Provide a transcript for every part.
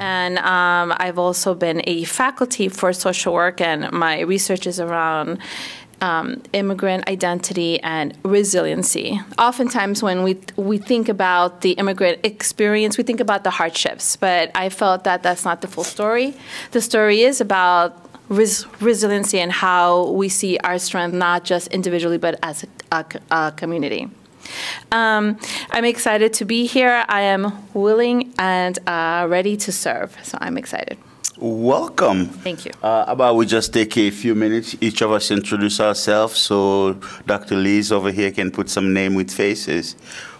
And I've also been a faculty for social work, and my research is around immigrant identity and resiliency. Oftentimes when we think about the immigrant experience, we think about the hardships, but I felt that that's not the full story. The story is about resiliency and how we see our strength not just individually but as a community. I'm excited to be here. I am willing and ready to serve, so I'm excited. Welcome. Thank you. How about we just take a few minutes, each of us introduce ourselves so Dr. Lees over here can put some name with faces.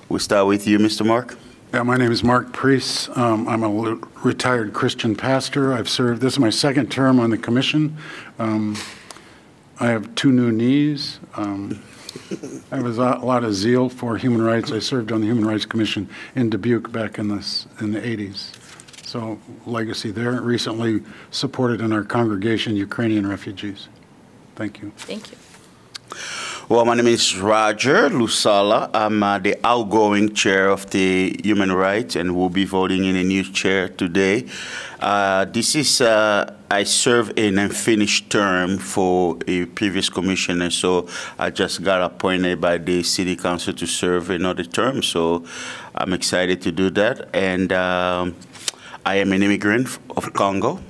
We'll start with you, Mr. Mark. Yeah, my name is Mark Priest. I'm a retired Christian pastor. I've served, this is my second term on the commission. I have 2 new knees. I have a lot of zeal for human rights. I served on the Human Rights Commission in Dubuque back in the 80s. So legacy there. Recently supported in our congregation Ukrainian refugees. Thank you. Thank you. Well, my name is Roger Lusala. I'm the outgoing chair of the Human Rights, and we'll be voting in a new chair today. I serve an unfinished term for a previous commissioner, so I just got appointed by the City Council to serve another term, so I'm excited to do that. And I am an immigrant of Congo.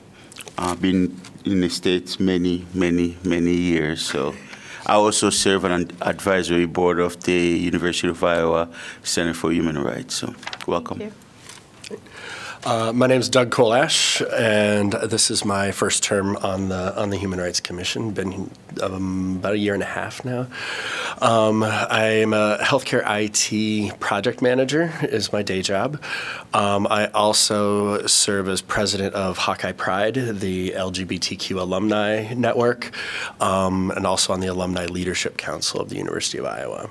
I've been in the States many years, so. I also serve on an advisory board of the University of Iowa Center for Human Rights. So, welcome. Thank you. My name is Doug Kolash, and this is my first term on the Human Rights Commission. Been about a year and a half now. I'm a healthcare IT project manager is my day job. I also serve as president of Hawkeye Pride, the LGBTQ alumni network, and also on the Alumni Leadership Council of the University of Iowa.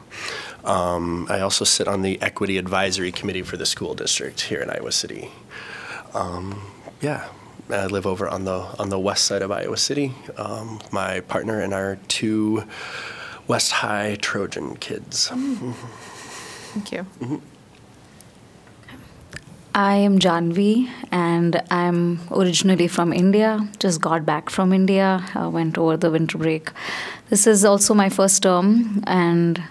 I also sit on the Equity Advisory Committee for the school district here in Iowa City. Yeah, I live over on the west side of Iowa City. My partner and our 2 West High Trojan kids. Thank you. Mm-hmm. I am Janvi, and I'm originally from India. Just got back from India. Went over the winter break. This is also my first term, and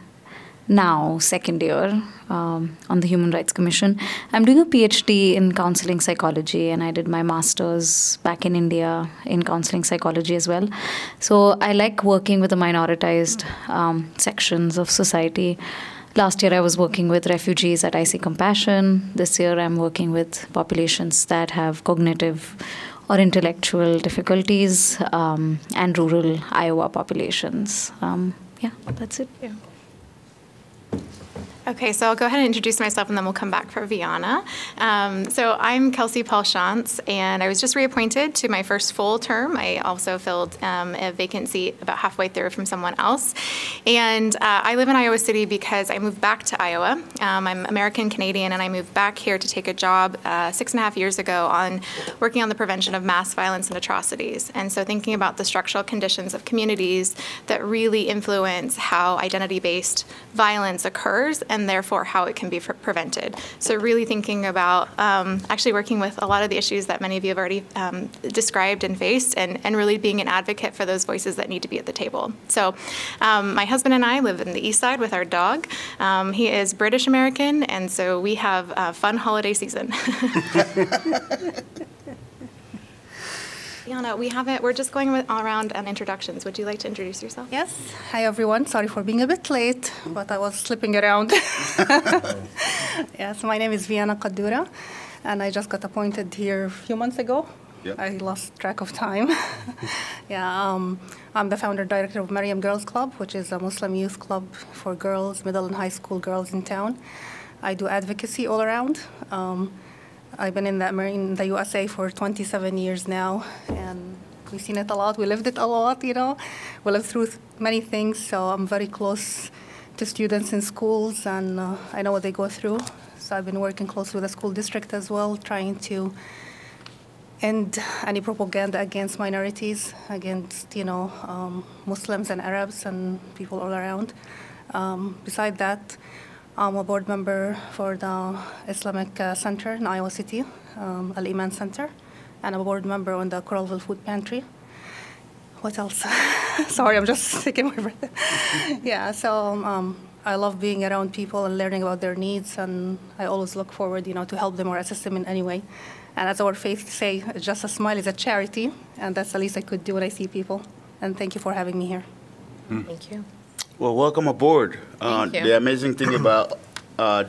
now second year on the Human Rights Commission. I'm doing a PhD in counseling psychology, and I did my master's back in India in counseling psychology as well. So I like working with the minoritized sections of society. Last year I was working with refugees at IC Compassion. This year I'm working with populations that have cognitive or intellectual difficulties and rural Iowa populations. Yeah, that's it. Yeah. Okay, so I'll go ahead and introduce myself, and then we'll come back for Viana. So I'm Kelsey Paul-Shantz, and I was just reappointed to my first full term. I also filled a vacant seat about halfway through from someone else. And I live in Iowa City because I moved back to Iowa. I'm American-Canadian, and I moved back here to take a job 6.5 years ago on working on the prevention of mass violence and atrocities. And so thinking about the structural conditions of communities that really influence how identity-based violence occurs, and therefore how it can be prevented. So really thinking about actually working with a lot of the issues that many of you have already described and faced, and really being an advocate for those voices that need to be at the table. So my husband and I live in the East Side with our dog. He is British American, and so we have a fun holiday season. Viana, we're just going around on introductions. Would you like to introduce yourself? Yes. Hi, everyone. Sorry for being a bit late, but I was slipping around. Yes, my name is Viana Kadura, and I just got appointed here a few months ago. Yep. I lost track of time. Yeah, I'm the founder director of Mariam Girls Club, which is a Muslim youth club for girls, middle and high school girls in town. I do advocacy all around. I've been in the USA for 27 years now, and we've seen it a lot. We lived it a lot, you know. We lived through many things, so I'm very close to students in schools, and I know what they go through. So I've been working closely with the school district as well, trying to end any propaganda against minorities, against, Muslims and Arabs and people all around. Beside that, I'm a board member for the Islamic Center in Iowa City, Al-Iman Center. and I'm a board member on the Coralville Food Pantry. What else? Sorry, I'm just taking my breath. Yeah, so I love being around people and learning about their needs, and I always look forward, to help them or assist them in any way. And as our faith say, just a smile is a charity, and that's the least I could do when I see people. And thank you for having me here. Thank you. Well, welcome aboard. Thank you. The amazing thing about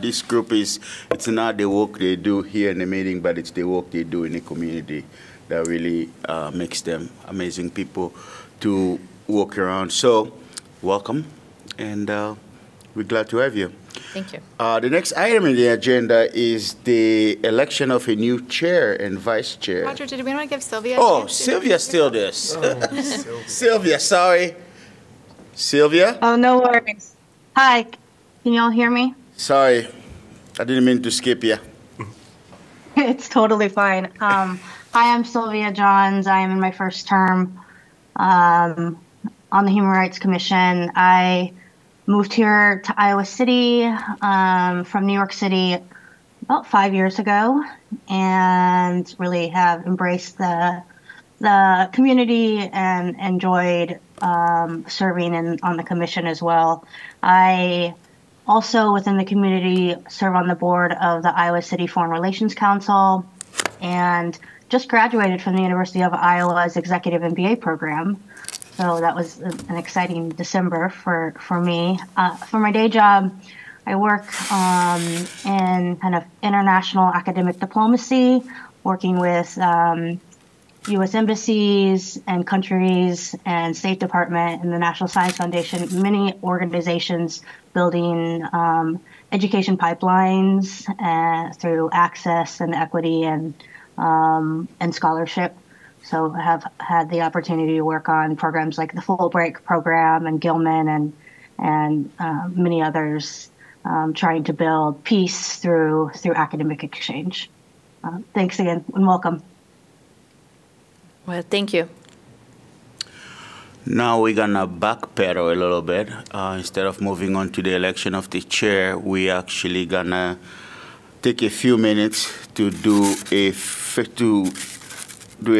this group is it's not the work they do here in the meeting, but it's the work they do in the community that really makes them amazing people to work around. So, welcome, and we're glad to have you. Thank you. The next item in the agenda is the election of a new chair and vice chair. Roger, did we want to give Sylvia a Oh, chance to- Sylvia's still there. Sylvia, sorry. Sylvia? Oh, no worries. Hi, can you all hear me? Sorry, I didn't mean to skip you. It's totally fine. Hi, I'm Sylvia Johns. I am in my first term on the Human Rights Commission. I moved here to Iowa City from New York City about 5 years ago, and really have embraced the community and enjoyed serving on the commission as well. I also, within the community, serve on the board of the Iowa City Foreign Relations Council, and just graduated from the University of Iowa's Executive MBA program. So that was an exciting December for me. For my day job, I work in kind of international academic diplomacy, working with U.S. embassies and countries and State Department and the National Science Foundation, many organizations building education pipelines through access and equity and scholarship. So I have had the opportunity to work on programs like the Fulbright program and Gilman and many others, trying to build peace through academic exchange. Thanks again and welcome. Well, thank you. Now we're gonna backpedal a little bit. Instead of moving on to the election of the chair, we actually gonna take a few minutes to do a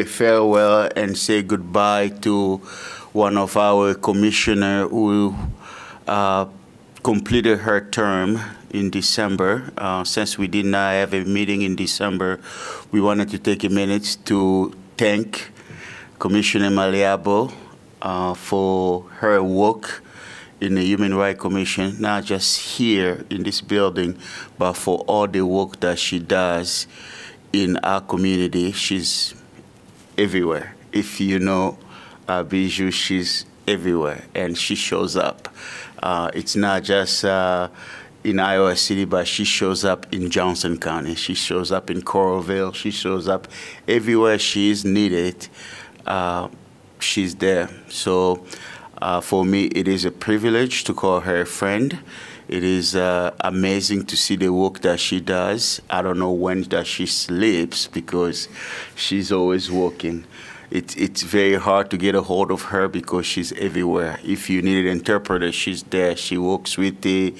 farewell and say goodbye to one of our commissioner who completed her term in December. Since we did not have a meeting in December, we wanted to take a minute to thank Commissioner Maliabo for her work in the Human Rights Commission, not just here in this building, but for all the work that she does in our community. She's everywhere. If you know Bijou, she's everywhere, and she shows up. It's not just in Iowa City, but she shows up in Johnson County. She shows up in Coralville. She shows up everywhere she is needed. She's there. So for me, it is a privilege to call her a friend. It is amazing to see the work that she does. I don't know when that she sleeps because she's always working. It's very hard to get a hold of her because she's everywhere. If you need an interpreter, she's there. She works with the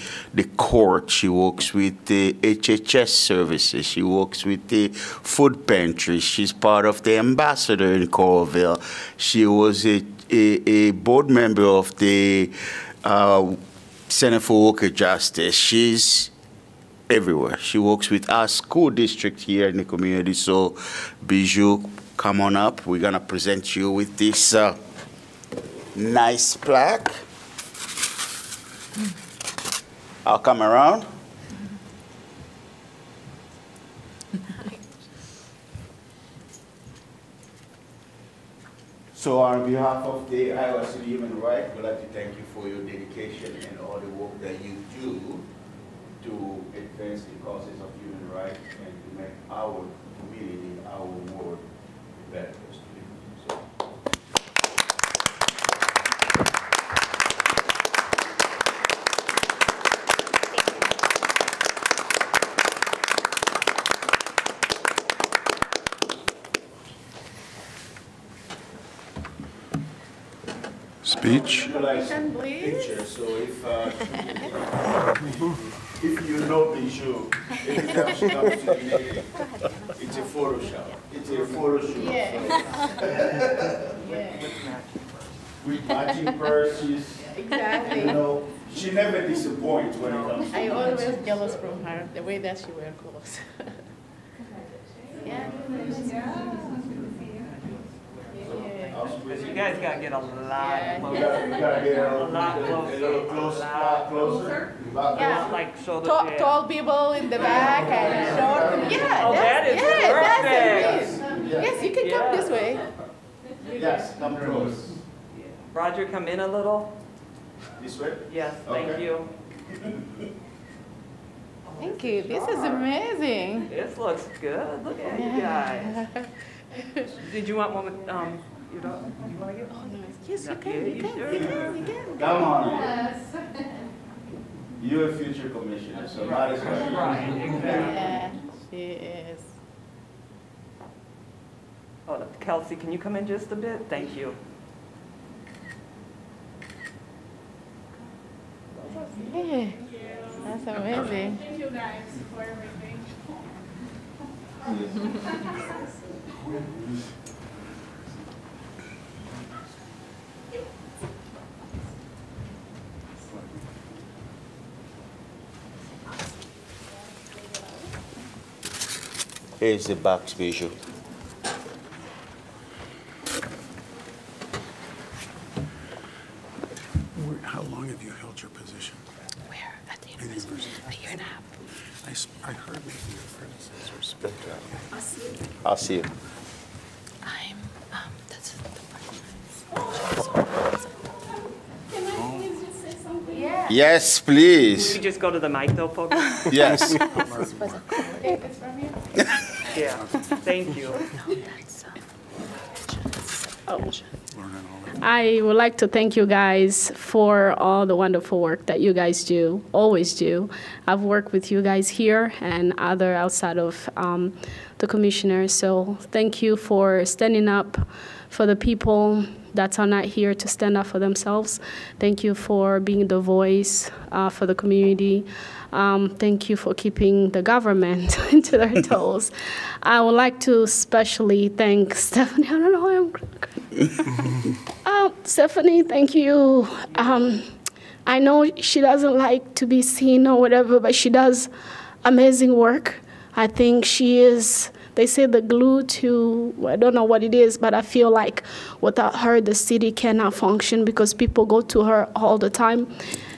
court. She works with the HHS services. She works with the food pantry. She's part of the ambassador in Coralville. She was a board member of the Center for Worker Justice. She's everywhere. She works with our school district here in the community. So, Bijou, come on up. We're going to present you with this nice plaque. I'll come around. So on behalf of the Iowa City Human Rights, we'd like to thank you for your dedication and all the work that you do to advance the causes of human rights and to make our community, our world better. So. Beach. Picture, so if you know Bijou, every time she comes to the meeting, it's a Photoshop. It's a photo shoot. Yeah. With matching purses. Exactly. You know, she never disappoints when it comes to I always jealous from her, the way that she wears clothes. Yeah. You guys gotta get a lot closer. You gotta get A lot closer. a little closer. Yeah. Like shoulder Tall, jab. tall people in the back and short. Yeah, Oh, that is that's perfect. it. Yes, you can come this way. Yes, come close. Roger, come in a little. This way? Yes, thank Okay. you. Thank you. This is amazing. This looks good. Look at you guys. Did you want one with, you don't, you want to get? Oh, no. Yes, you Yeah, can. You you can. sure? You can. You can. Come on. You're a future commissioner, so might as well. Right, exactly. Yeah, she is. Oh, Kelsey, can you come in just a bit? Thank you. Yeah, that's amazing. Thank you guys for everything. Here's the box, Bijou. How long have you held your position? Where? At the In the university? A year and a half. I heard maybe your predecessor spoke out. I'll see you. I'm, that's the Can I please just say something? Yeah. Yes, Can please. you just go to the mic though, folks? Yes. It's from you. Yeah, thank you. I would like to thank you guys for all the wonderful work that you guys do, always do. I've worked with you guys here and other outside of the commissioners. So thank you for standing up for the people that are not here to stand up for themselves. Thank you for being the voice for the community. Thank you for keeping the government into their toes. I would like to especially thank Stephanie. I don't know why I'm crying. Stephanie, thank you. I know she doesn't like to be seen or whatever, but she does amazing work. I think she is, they say, the glue to, I don't know what it is, but I feel like without her, the city cannot function because people go to her all the time.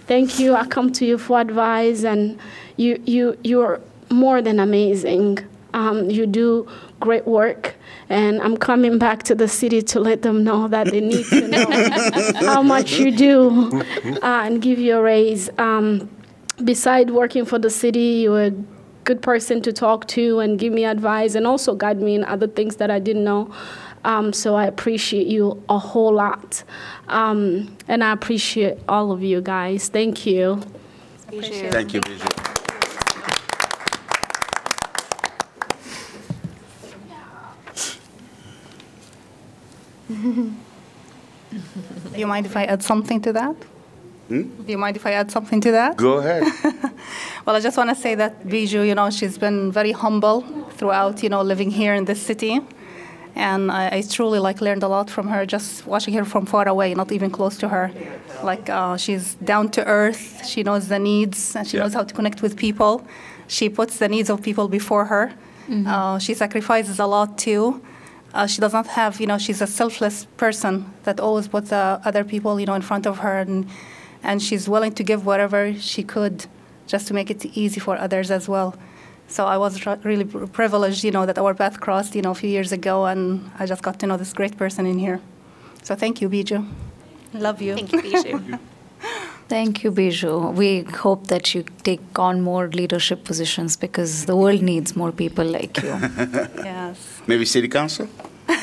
Thank you. I come to you for advice, and you're more than amazing. You do great work, and I'm coming back to the city to let them know that they need to know how much you do and give you a raise. Beside working for the city, you're a good person to talk to and give me advice and also guide me in other things that I didn't know. So I appreciate you a whole lot. And I appreciate all of you guys. Thank you. Thank you, Bijou. Do you mind if I add something to that? Do you mind if I add something to that? Go ahead. Well, I just want to say that Bijou, she's been very humble throughout, living here in this city. And I truly learned a lot from her just watching her from far away, not even close to her. She's down to earth. She knows the needs, and she knows how to connect with people. She puts the needs of people before her. Mm-hmm. She sacrifices a lot too. She does not have, she's a selfless person that always puts other people, in front of her, and she's willing to give whatever she could just to make it easy for others as well. So I was really privileged, that our path crossed, a few years ago, and I just got to know this great person in here. So thank you, Bijou. Love you. Thank you, Bijou. Thank you, Bijou. We hope that you take on more leadership positions because the world needs more people like you. Yes. Maybe city council? I'll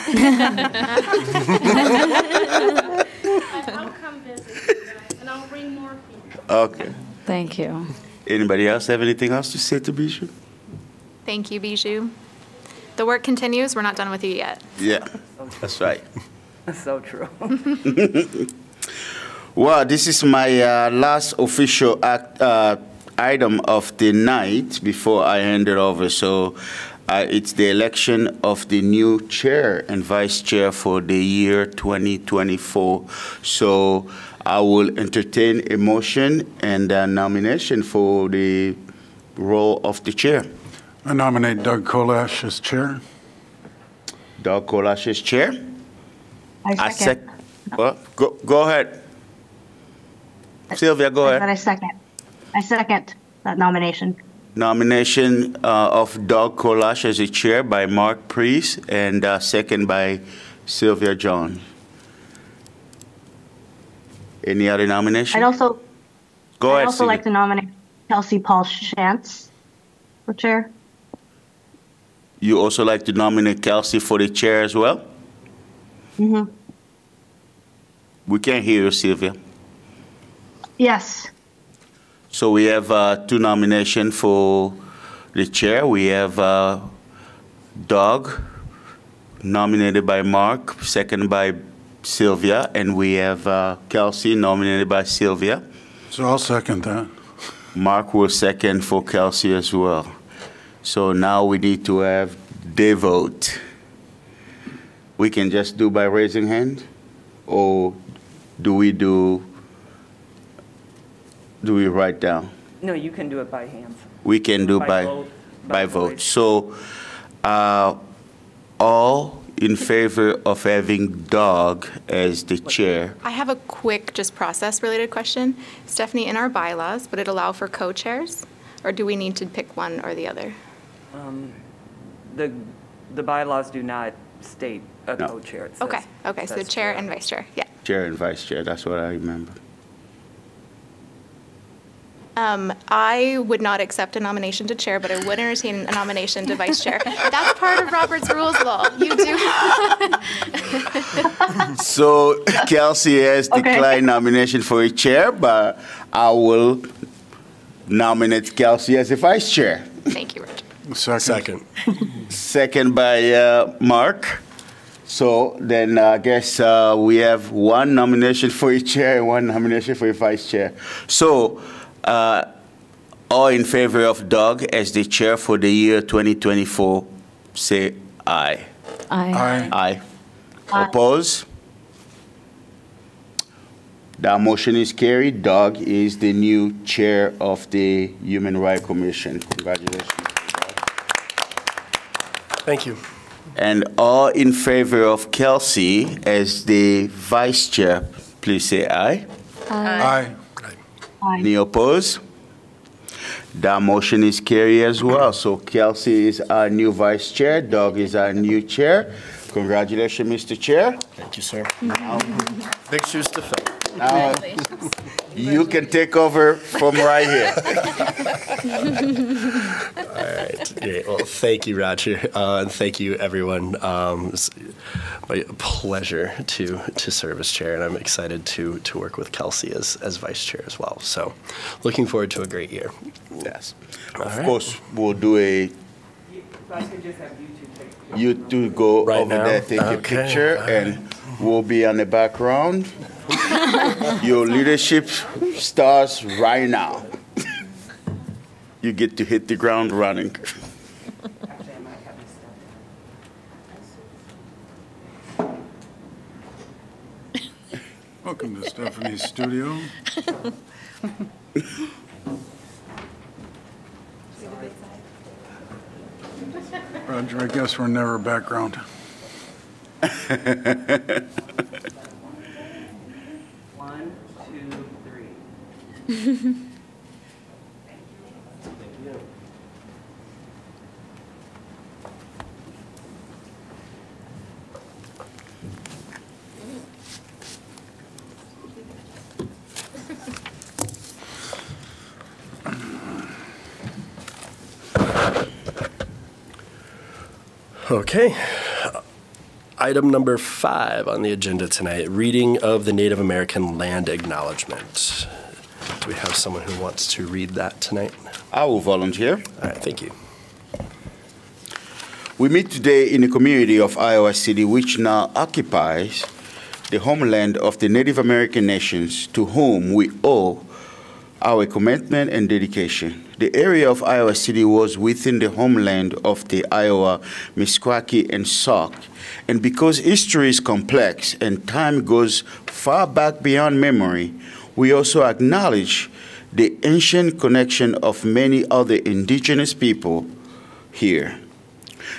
come visit you guys, and I'll bring more people. Okay. Thank you. Anybody else have anything else to say to Bijou? Thank you, Bijou. The work continues. We're not done with you yet. Yeah, that's right. That's so true. Well, this is my last official item of the night before I hand it over. So it's the election of the new chair and vice chair for the year 2024. So I will entertain a motion and a nomination for the role of the chair. I nominate Doug Kolash as chair. Doug Kolash as chair. I second. Well, go ahead. Sylvia, go ahead. I second that nomination. Nomination of Doug Kolash as a chair by Mark Priest and second by Sylvia John. Any other nomination? I'd also Sylvia. like to nominate Kelsey Paul Shantz for chair. You also like to nominate Kelsey for the chair as well? Mm-hmm. We can't hear you, Sylvia. Yes. So we have two nominations for the chair. We have Doug, nominated by Mark, second by Sylvia, and we have Kelsey, nominated by Sylvia. So I'll second that. Mark will second for Kelsey as well. So now we need to have the vote. We can just do by raising hand, or do we write down? No, you can do it by hands. We can do by vote. So all in favor of having Doug as the chair? I have a quick, just process-related question. Stephanie, in our bylaws, would it allow for co-chairs? Or do we need to pick one or the other? The bylaws do not state a co-chair. Okay, so chair and vice chair, yeah. Chair and vice chair, that's what I remember. I would not accept a nomination to chair, but I would entertain a nomination to vice chair. That's part of Robert's Rules Law. You do. So Kelsey has declined nomination for a chair, but I will nominate Kelsey as a vice chair. Thank you, Richard. Second. Second by Mark. So then I guess we have one nomination for a chair and one nomination for a vice chair. So all in favor of Doug as the chair for the year 2024, say aye. Aye. Aye. Oppose? That motion is carried. Doug is the new chair of the Human Rights Commission. Congratulations. Thank you. And all in favor of Kelsey as the vice chair, please say aye. Aye. Any opposed? That motion is carried as well. So Kelsey is our new vice chair. Doug is our new chair. Congratulations, Mr. Chair. Thank you, sir. Big shoes to fill. Now, you can take over from right here. All right. Great. Well, thank you, Roger, and thank you, everyone. It's my pleasure to serve as chair, and I'm excited to work with Kelsey as vice chair as well. So, looking forward to a great year. Yes. Of course, we'll do a. If I could just have you two take. You two go right over now? there, take a picture, and we'll be on the background. Your leadership starts right now. You get to hit the ground running. Welcome to Stephanie's studio. Roger, I guess we're never background. One, two, three. Okay. Item number 5 on the agenda tonight, reading of the Native American Land Acknowledgement. Do we have someone who wants to read that tonight? I will volunteer. All right, thank you. We meet today in the community of Iowa City, which now occupies the homeland of the Native American nations to whom we owe our commitment and dedication. The area of Iowa City was within the homeland of the Iowa, Meskwaki, and Sauk. And because history is complex and time goes far back beyond memory, we also acknowledge the ancient connection of many other indigenous people here.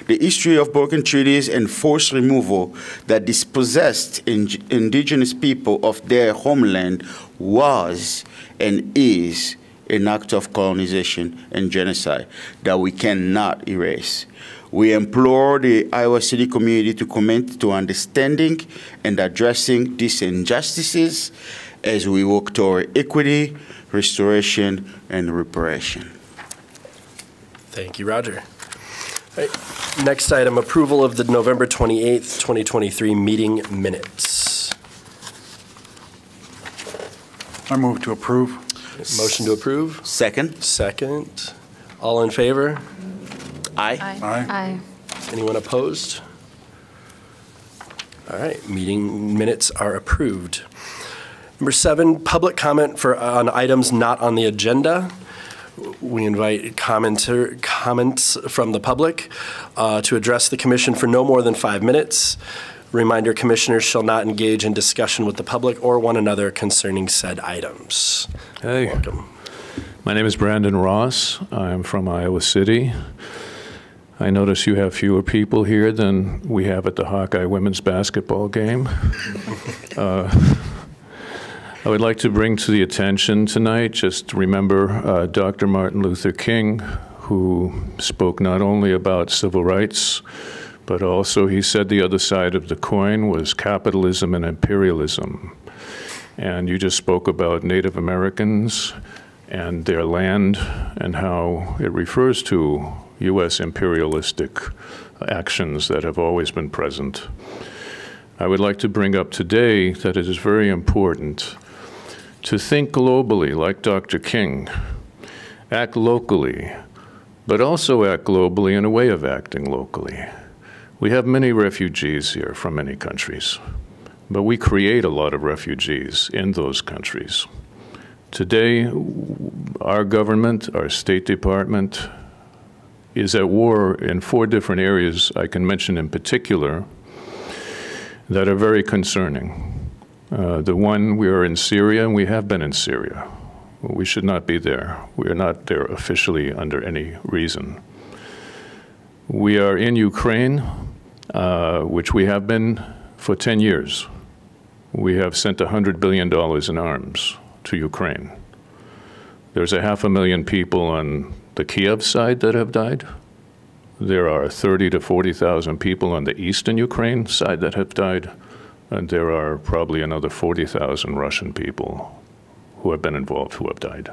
The history of broken treaties and forced removal that dispossessed indigenous people of their homeland was and is an act of colonization and genocide that we cannot erase. We implore the Iowa City community to commit to understanding and addressing these injustices as we work toward equity, restoration, and reparation. Thank you, Roger. All right. Next item, approval of the November 28th, 2023 meeting minutes. I move to approve. Motion to approve? Second. Second. All in favor? Aye. Aye. Aye. Anyone opposed? All right, meeting minutes are approved. Number 7, public comment on items not on the agenda. We invite comments from the public to address the commission for no more than 5 minutes. Reminder, commissioners shall not engage in discussion with the public or one another concerning said items. Hey. Welcome. My name is Brandon Ross. I'm from Iowa City. I notice you have fewer people here than we have at the Hawkeye women's basketball game. I would like to bring to the attention tonight, just remember Dr. Martin Luther King, who spoke not only about civil rights, but also he said the other side of the coin was capitalism and imperialism. And you just spoke about Native Americans and their land and how it refers to U.S. imperialistic actions that have always been present. I would like to bring up today that it is very important to think globally like Dr. King, act locally, but also act globally in a way of acting locally. We have many refugees here from many countries, but we create a lot of refugees in those countries. Today, our government, our State Department, is at war in 4 different areas I can mention in particular that are very concerning. The one, we are in Syria, and we have been in Syria. We should not be there. We are not there officially under any reason. We are in Ukraine, which we have been for 10 years. We have sent $100 billion in arms to Ukraine. There's 500,000 people on the Kiev side that have died. There are 30 to 40,000 people on the eastern Ukraine side that have died. And there are probably another 40,000 Russian people who have been involved who have died.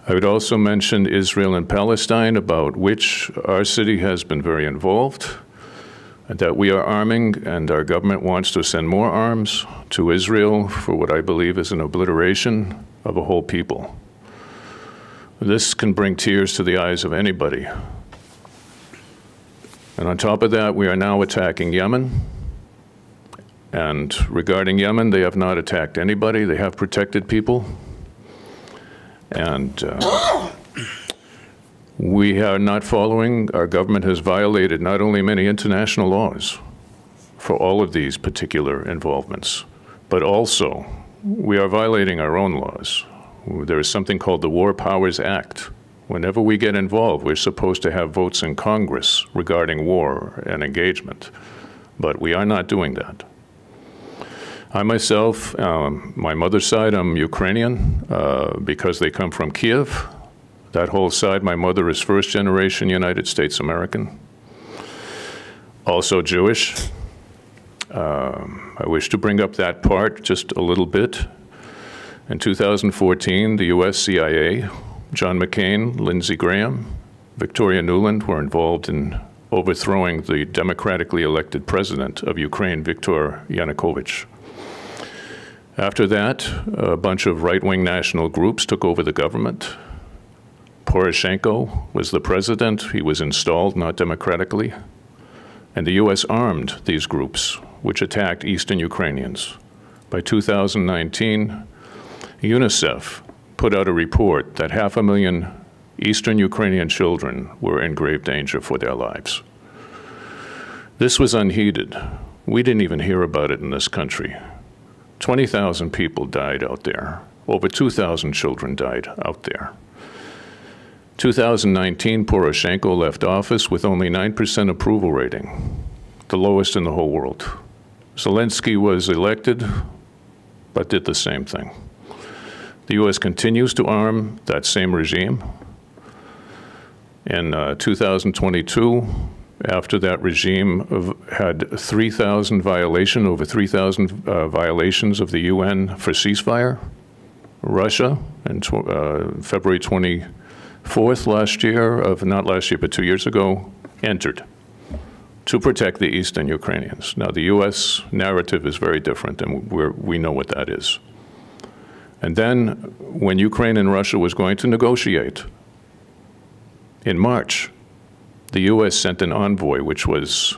I would also mention Israel and Palestine, about which our city has been very involved, and that we are arming, and our government wants to send more arms to Israel for what I believe is an obliteration of a whole people. This can bring tears to the eyes of anybody. And on top of that, we are now attacking Yemen. And regarding Yemen, they have not attacked anybody. They have protected people. And we are not following, our government has violated not only many international laws for all of these particular involvements, but also we are violating our own laws. There is something called the War Powers Act. Whenever we get involved, we're supposed to have votes in Congress regarding war and engagement. But we are not doing that. I myself, my mother's side, I'm Ukrainian because they come from Kiev. That whole side, my mother is first generation United States American. Also Jewish. I wish to bring up that part just a little bit. In 2014, the US CIA, John McCain, Lindsey Graham, Victoria Nuland were involved in overthrowing the democratically elected president of Ukraine, Viktor Yanukovych. After that, a bunch of right-wing national groups took over the government. Poroshenko was the president. He was installed not democratically. And the US armed these groups which attacked Eastern Ukrainians. By 2019, UNICEF put out a report that 500,000 Eastern Ukrainian children were in grave danger for their lives. This was unheeded. We didn't even hear about it in this country. 20,000 people died out there. Over 2,000 children died out there. 2019, Poroshenko left office with only 9% approval rating, the lowest in the whole world. Zelensky was elected, but did the same thing. The U.S. continues to arm that same regime. In 2022, after that regime had 3,000 violations, over 3,000 violations of the UN for ceasefire, Russia, on February 24th last year, not last year, but 2 years ago, entered to protect the Eastern Ukrainians. Now, the U.S. narrative is very different, and we know what that is. And then, when Ukraine and Russia was going to negotiate, in March, the U.S. sent an envoy, which was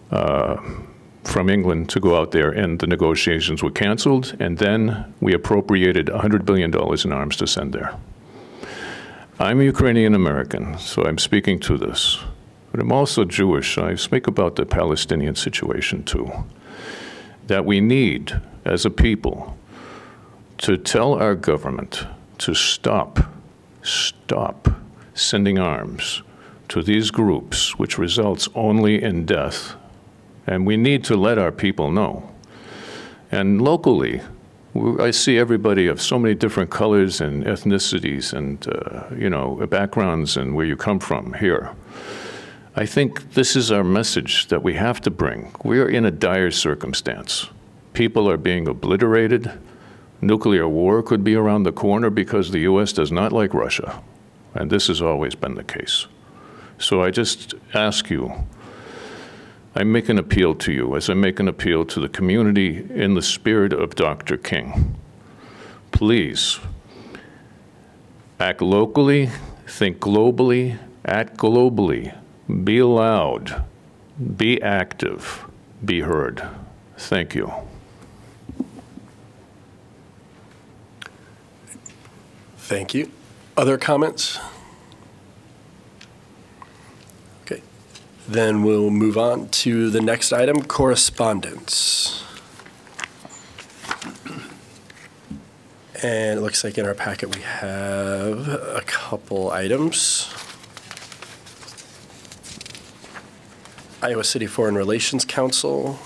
from England, to go out there, and the negotiations were canceled, and then we appropriated $100 billion in arms to send there. I'm a Ukrainian American, so I'm speaking to this. But I'm also Jewish. I speak about the Palestinian situation, too. That we need, as a people, to tell our government to stop sending arms to these groups, which results only in death. And we need to let our people know. And locally, I see everybody of so many different colors and ethnicities and, backgrounds and where you come from here. I think this is our message that we have to bring. We are in a dire circumstance. People are being obliterated. Nuclear war could be around the corner because the U.S. does not like Russia. And this has always been the case. So I just ask you, I make an appeal to you as I make an appeal to the community in the spirit of Dr. King. Please, act locally, think globally, act globally, be loud, be active, be heard. Thank you. Thank you. Other comments? Okay. Then we'll move on to the next item, correspondence. And it looks like in our packet we have a couple items. Iowa City Foreign Relations Council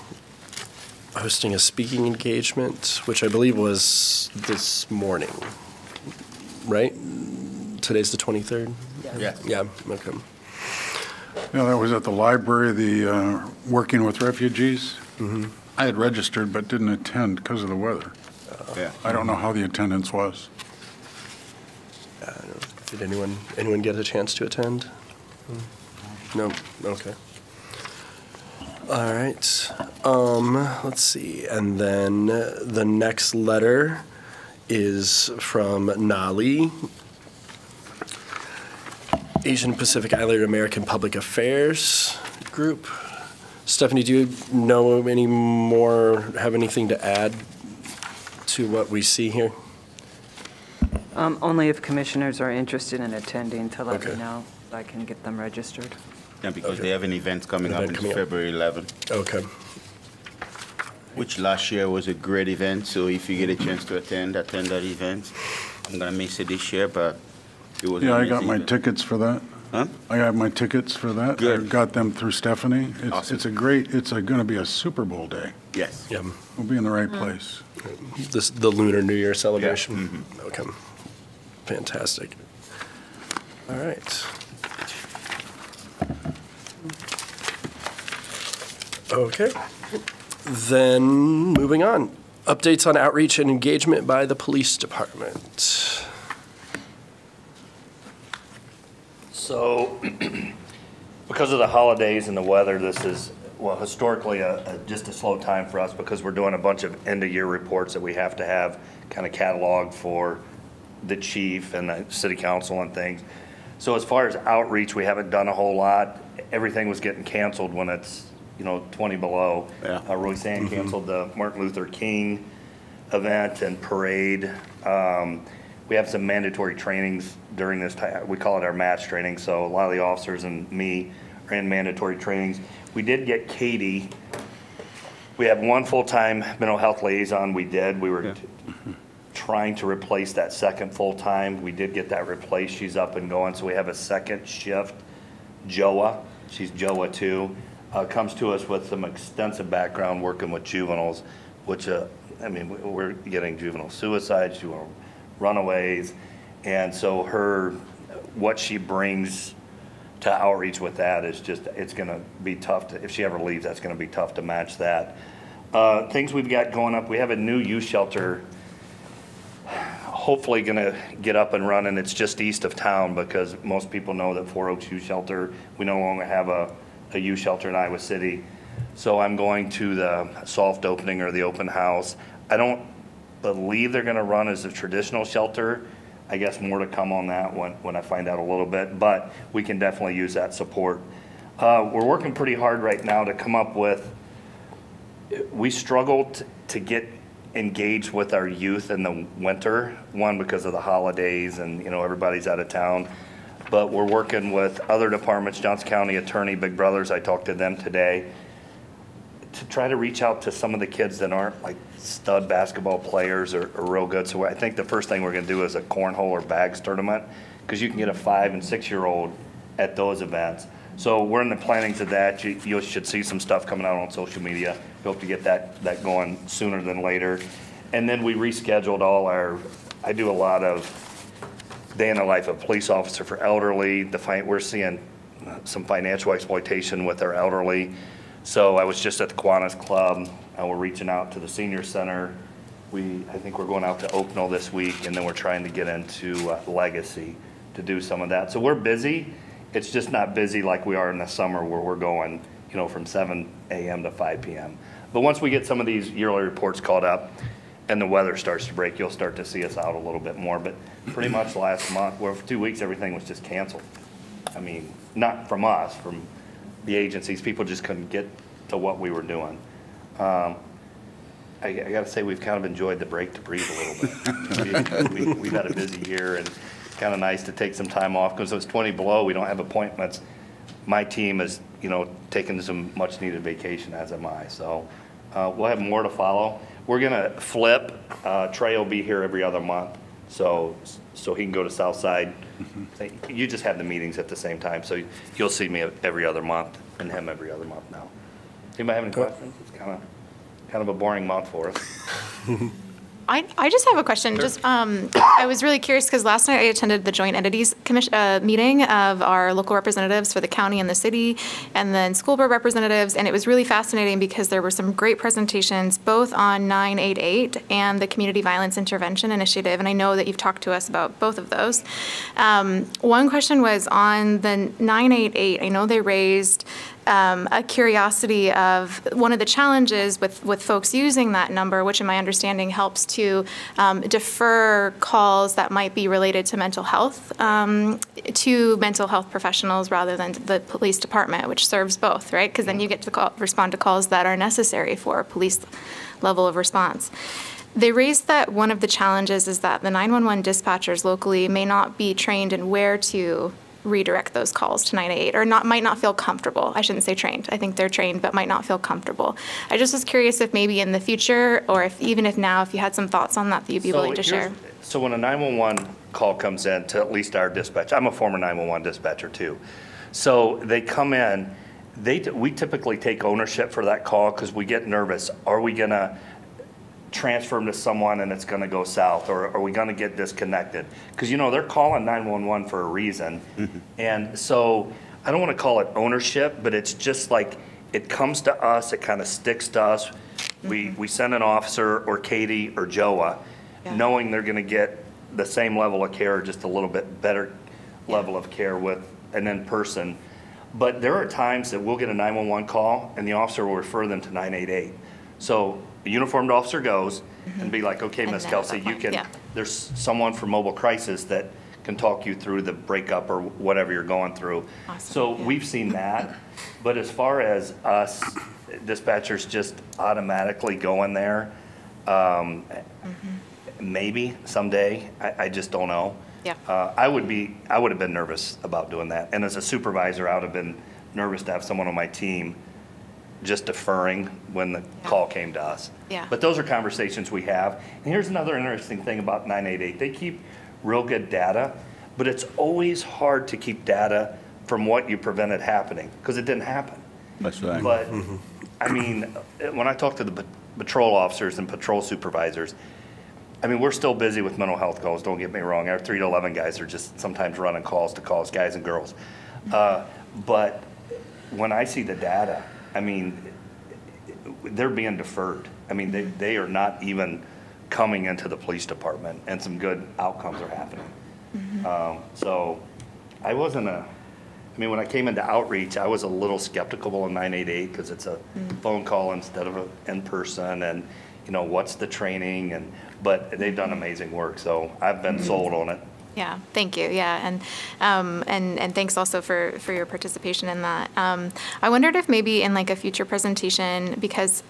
hosting a speaking engagement, which I believe was this morning, right? Today's the 23rd? Yeah. Yeah, okay. Yeah, that was at the library, the Working with Refugees. Mm-hmm. I had registered but didn't attend because of the weather. Yeah. I don't know how the attendance was. Did anyone get a chance to attend? No? Okay. All right. Let's see. And then the next letter is from NALI, Asian Pacific Islander American Public Affairs Group. Stephanie, do you know any more, have anything to add to what we see here? Only if commissioners are interested in attending to let me Okay. know. I can get them registered. Yeah, because they have an event coming up on February 11th. Okay. Which last year was a great event, so if you get a chance to attend that event. I'm going to miss it this year, but it was Yeah, an I got amazing my event. tickets for that. Huh? I have my tickets for that. Good. I got them through Stephanie. Awesome. It's going to be a Super Bowl day. Yes. Yeah. We'll be in the right place. The Lunar New Year celebration? Yeah. Mm-hmm. Okay. Fantastic. All right. Okay. Then moving on. Updates on outreach and engagement by the police department. So, because of the holidays and the weather, this is, well, historically just a slow time for us because we're doing a bunch of end-of-year reports that we have to have kind of cataloged for the chief and the city council and things. So as far as outreach, we haven't done a whole lot. Everything was getting canceled when it's 20 below. Yeah. Royce-Ann canceled the Martin Luther King event and parade. We have some mandatory trainings during this time. We call it our match training. So a lot of the officers and me are in mandatory trainings. We did get Katie. We have one full-time mental health liaison. We were trying to replace that second full-time. We did get that replaced. She's up and going. So we have a second shift. Joa, she's Joa too, comes to us with some extensive background working with juveniles, which, we're getting juvenile suicides, juvenile runaways. And so what she brings to outreach with that is just, it's going to be tough if she ever leaves, that's going to be tough to match that. Things we've got going up, we have a new youth shelter, hopefully going to get up and running. It's just east of town because most people know that 4 Oaks Youth Shelter, we no longer have a youth shelter in Iowa City. So I'm going to the soft opening or the open house. I don't believe they're going to run as a traditional shelter. I guess more to come on that when I find out a little bit, but we can definitely use that support. We're working pretty hard right now to come up with, we struggled to get engaged with our youth in the winter, one because of the holidays and everybody's out of town, but we're working with other departments, Johnson County Attorney, Big Brothers, I talked to them today, to try to reach out to some of the kids that aren't like stud basketball players or real good. So I think the first thing we're going to do is a cornhole or bags tournament, because you can get a 5 and 6 year old at those events. So we're in the plannings of that. You should see some stuff coming out on social media. We hope to get that going sooner than later. And then we rescheduled I do a lot of day in the life of a police officer for elderly. We're seeing some financial exploitation with our elderly. So I was just at the Kiwanis Club. We're reaching out to the senior center. I think we're going out to Oaknell this week, and then we're trying to get into Legacy to do some of that. So we're busy. It's just not busy like we are in the summer where we're going, from 7 a.m. to 5 p.m. But once we get some of these yearly reports caught up and the weather starts to break, you'll start to see us out a little bit more. But pretty much last month, for 2 weeks, everything was just canceled. Not from us, from the agencies. People just couldn't get to what we were doing. I got to say, we've kind of enjoyed the break to breathe a little bit. We've had a busy year, and it's kind of nice to take some time off because it's 20 below. We don't have appointments. My team is, taking some much needed vacation, as am I. So we'll have more to follow. We're going to flip. Trey will be here every other month, so he can go to Southside. You just have the meetings at the same time, so you'll see me every other month and him every other month now. Anybody have any questions? It's kind of a boring month for us. I just have a question. Sure. I was really curious because last night I attended the Joint Entities meeting of our local representatives for the county and the city, and then school board representatives, and it was really fascinating because there were some great presentations both on 988 and the Community Violence Intervention Initiative, and I know that you've talked to us about both of those. One question was on the 988. I know they raised a curiosity of one of the challenges with folks using that number, which in my understanding helps to defer calls that might be related to mental health to mental health professionals rather than the police department, which serves both, right? Because then you get to respond to calls that are necessary for a police level of response. They raised that one of the challenges is that the 911 dispatchers locally may not be trained in where to redirect those calls to 988 or might not feel comfortable. I shouldn't say trained. I think they're trained but might not feel comfortable. I just was curious if maybe in the future or even if now, if you had some thoughts on that you'd be willing to share. So when a 911 call comes in to at least our dispatch, I'm a former 911 dispatcher too. So they come in, we typically take ownership for that call because we get nervous. Are we going to transfer them to someone and it's going to go south, or are we going to get disconnected? Because they're calling 911 for a reason. And so I don't want to call it ownership, but it's just like it comes to us, it kind of sticks to us. We send an officer or Katie or Joa knowing they're going to get the same level of care, just a little bit better level of care with an in-person. But there are times that we'll get a 911 call and the officer will refer them to 988. So a uniformed officer goes and be like, okay, Miss Kelsey, you can, there's someone from Mobile Crisis that can talk you through the breakup or whatever you're going through. Awesome. So we've seen that. But as far as us dispatchers just automatically going there, maybe someday, I just don't know. Yeah. I would have been nervous about doing that. And as a supervisor, I would have been nervous to have someone on my team just deferring when the call came to us. Yeah. But those are conversations we have. And here's another interesting thing about 988. They keep real good data, but it's always hard to keep data from what you prevented happening, because it didn't happen. That's right. But, I mean, when I talk to the patrol officers and patrol supervisors, I mean, we're still busy with mental health calls, don't get me wrong. Our 3 to 11 guys are just sometimes running calls to calls, guys and girls. But when I see the data, I mean, they're being deferred. I mean, they are not even coming into the police department, and some good outcomes are happening. So I wasn't I mean, when I came into outreach, I was a little skeptical in 988 because it's a phone call instead of an in-person, and, you know, what's the training, but they've done amazing work, so I've been sold on it. Yeah, thank you. Yeah, and thanks also for your participation in that. I wondered if maybe in like a future presentation, because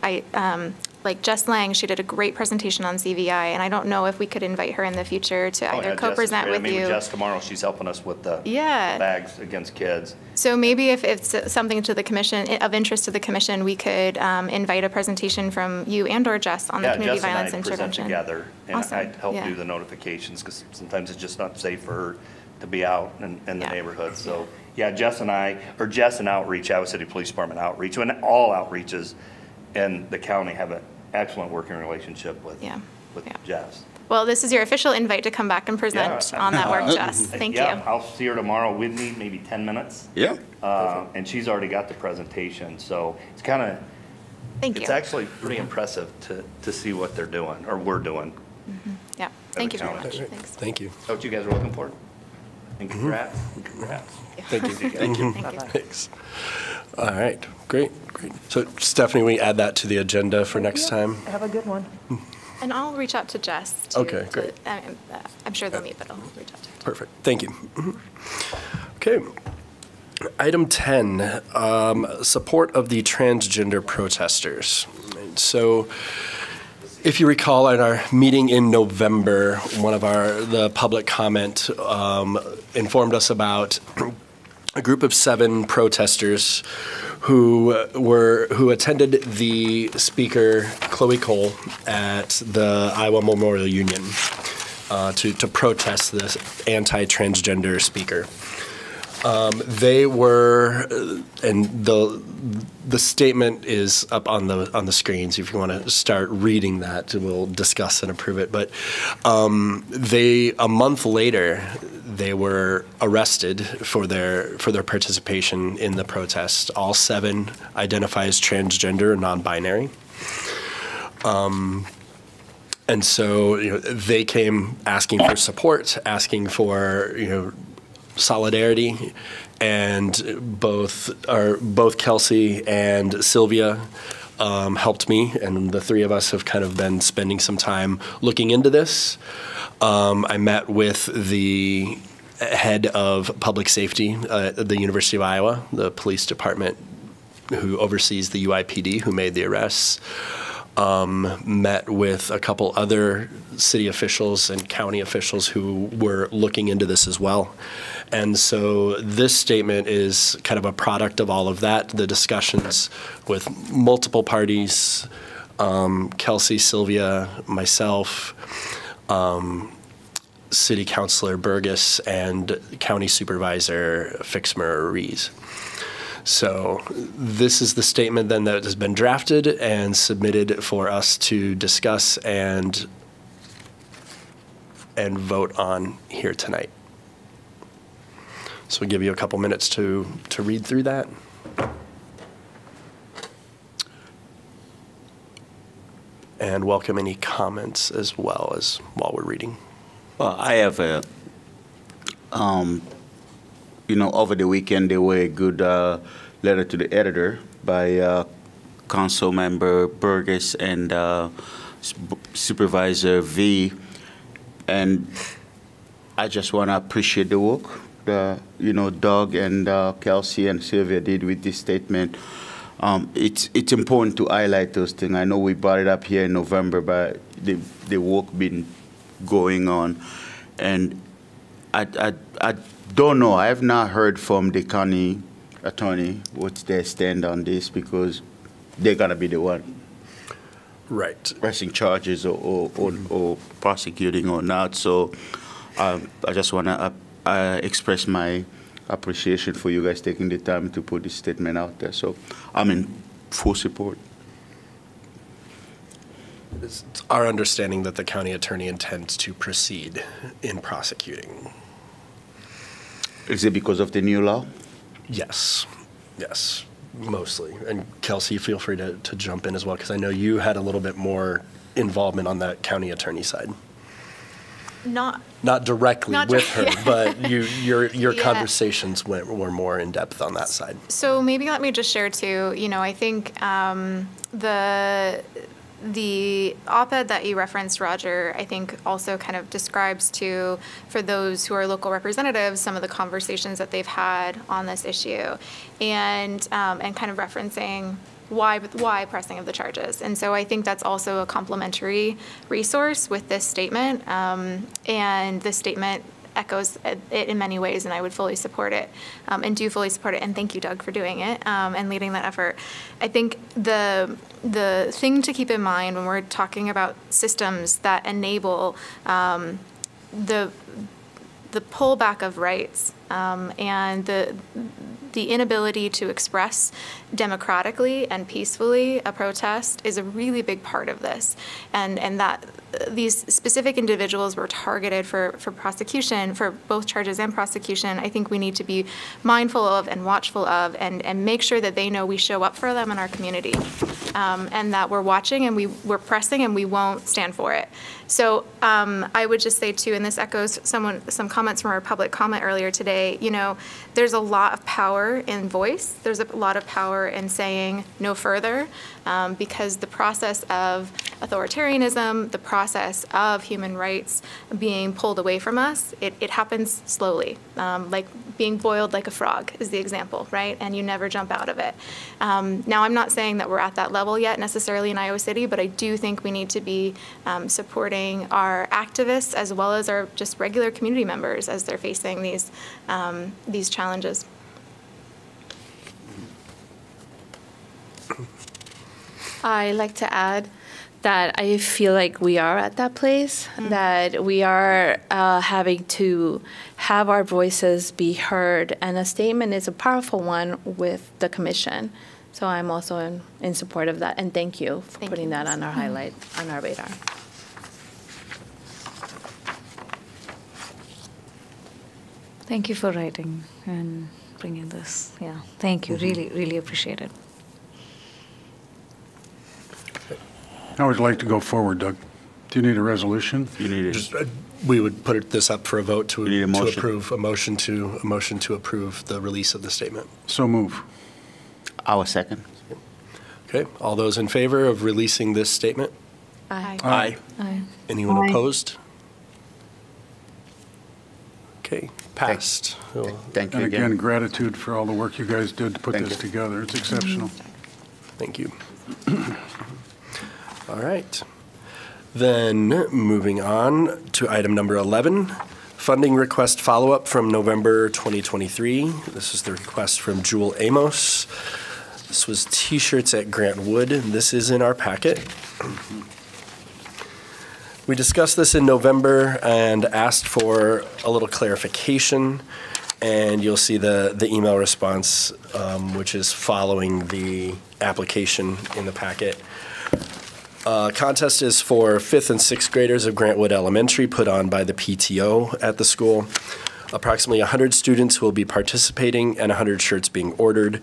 like Jess Lang, she did a great presentation on CVI, and I don't know if we could invite her in the future to either co-present with you. I mean, Jess tomorrow, she's helping us with the bags against kids. So maybe if it's something to the commission, of interest to the commission, we could invite a presentation from you and or Jess on the community violence intervention. Yeah, Jess and I present together, and Awesome. I help do the notifications, because sometimes it's just not safe for her to be out in the neighborhood. So yeah, Jess and Outreach, Iowa City Police Department Outreach, and all outreaches in the county have an excellent working relationship with Jess. Well, this is your official invite to come back and present on that work, Jess. Thank you. I'll see her tomorrow. We need maybe 10 minutes. Yeah. And she's already got the presentation, so it's kind of, it's actually pretty impressive to see what they're doing, or we're doing. Yeah, thank you very much. Thanks. Thank you. That's what you guys are looking for? And congrats. Congrats. Thank you. Thank you. Thanks. All right, great. So Stephanie, we add that to the agenda for next time? Have a good one. And I'll reach out to Jess. Okay, great. I'm sure they'll meet, but I'll reach out to her. Perfect. Thank you. Okay. Item 10, support of the transgender protesters. So if you recall, at our meeting in November, the public comment informed us about a group of 7 protesters who attended the speaker Chloe Cole at the Iowa Memorial Union to protest this anti-transgender speaker. They were, and the statement is up on the screens. If you want to start reading that, we'll discuss and approve it. But a month later, they were arrested for their participation in the protest. All 7 identify as transgender and non-binary. And so they came asking for support, asking for solidarity, and both Kelsey and Sylvia helped me, and the 3 of us have kind of been spending some time looking into this. I met with the head of public safety at the University of Iowa, the police department who oversees the UIPD, who made the arrests. Met with a couple other city officials and county officials who were looking into this as well. And so this statement is kind of a product of all of that, the discussions with multiple parties, Kelsey, Sylvia, myself, City Councilor Burgess, and County Supervisor Fixmer Rees. So this is the statement then that has been drafted and submitted for us to discuss and vote on here tonight. So we'll give you a couple minutes to read through that. And welcome any comments as well as while we're reading. Well, I have a, over the weekend there were a good letter to the editor by Council Member Burgess and Supervisor V, and I just want to appreciate the work Doug and Kelsey and Sylvia did with this statement. It's important to highlight those things. I know we brought it up here in November, but the work been going on, and I don't know. I have not heard from the county attorney what's their stand on this, because they're gonna be the one, right, pressing charges or prosecuting or not. So I just want to express my appreciation for you guys taking the time to put this statement out there. So I'm in full support. It's our understanding that the county attorney intends to proceed in prosecuting. Is it because of the new law? Yes, mostly. And Kelsey, feel free to jump in as well, because I know you had a little bit more involvement on that county attorney side. Not directly with her, but your conversations were more in depth on that side. So maybe let me just share too. I think the op-ed that you referenced, Roger, I think also kind of describes for those who are local representatives, some of the conversations that they've had on this issue, and kind of referencing why pressing of the charges. And so I think that's also a complementary resource with this statement, and this statement echoes it in many ways, and I would fully support it, and do fully support it. And thank you, Doug, for doing it and leading that effort. I think the thing to keep in mind when we're talking about systems that enable the pullback of rights and the inability to express democratically and peacefully a protest is a really big part of this, and that these specific individuals were targeted for prosecution, for both charges and prosecution. I think we need to be mindful of and watchful of, and make sure that they know we show up for them in our community, and that we're watching and we're pressing and we won't stand for it. So I would just say too, and this echoes some comments from our public comment earlier today, there's a lot of power in voice. There's a lot of power in saying no further, because the process of authoritarianism, the process of human rights being pulled away from us, it happens slowly, like being boiled like a frog is the example, right? And you never jump out of it. Now, I'm not saying that we're at that level yet necessarily in Iowa City, but I do think we need to be supporting our activists as well as our just regular community members as they're facing these challenges. I like to add that I feel like we are at that place, that we are having to have our voices be heard, and a statement is a powerful one with the commission. So I'm also in support of that, and thank you for putting that on our highlight, on our radar. Thank you for writing and bringing this. Yeah, thank you. Really, really appreciate it. How would you like to go forward, Doug? Do you need a resolution? You need it. Just, we would put this up for a vote to approve a motion to approve the release of the statement. So move. Our second. Okay. All those in favor of releasing this statement? Aye. Aye. Aye. Anyone Aye. opposed? Okay. Passed. Thank you And again. again, gratitude for all the work you guys did to put Thank this you. together. It's exceptional. Thank you. All right. Then moving on to item number 11, funding request follow-up from November 2023. This is the request from Jewel Amos. This was T-shirts at Grant Wood, and this is in our packet. We discussed this in November and asked for a little clarification, and you'll see the email response, which is following the application in the packet. Contest is for 5th and 6th graders of Grant Wood Elementary, put on by the PTO at the school. Approximately 100 students will be participating and 100 shirts being ordered.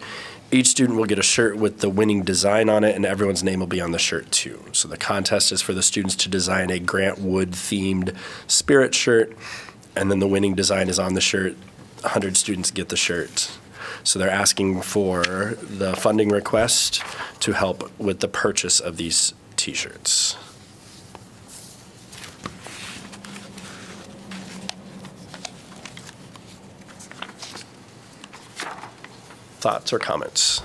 Each student will get a shirt with the winning design on it, and everyone's name will be on the shirt too. So the contest is for the students to design a Grant Wood themed spirit shirt, and then the winning design is on the shirt. 100 students get the shirt. So they're asking for the funding request to help with the purchase of these T-shirts. thoughts or comments?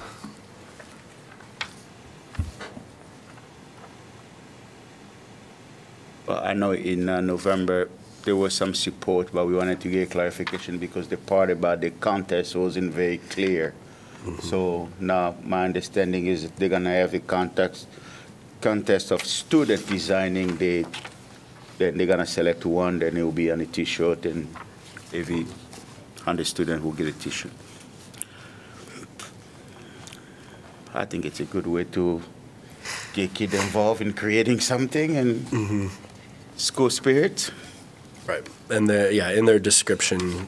Well, I know in November there was some support, but we wanted to get clarification because the part about the contest wasn't very clear. So now my understanding is that they're gonna have a contest of student designing. Then they're gonna select one, then it will be on a T-shirt, and every 100 students will get a T-shirt. I think it's a good way to get kids involved in creating something and school spirit. Right. And in their description,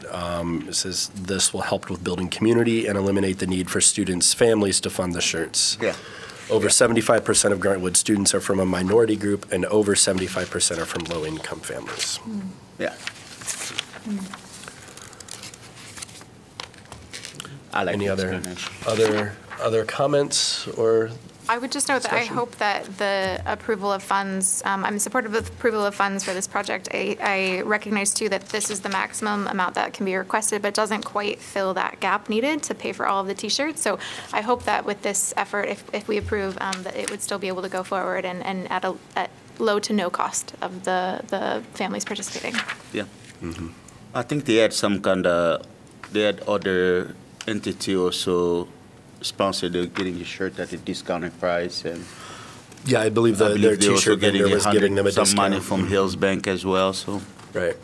it says this will help with building community and eliminate the need for students' families to fund the shirts. Yeah. Over 75% of Grantwood students are from a minority group, and over 75% are from low-income families. Yeah. I like any other comments or? I would just note that I hope that the approval of funds, I'm supportive of approval of funds for this project. I recognize too that this is the maximum amount that can be requested, but doesn't quite fill that gap needed to pay for all of the T-shirts. So I hope that with this effort, if we approve, that it would still be able to go forward and at low to no cost of the families participating. Yeah. I think they had they had other entity also sponsored getting the shirt at a discounted price, and yeah, I believe their T-shirt vendor was giving them some discount. money from Hills Bank as well. So right.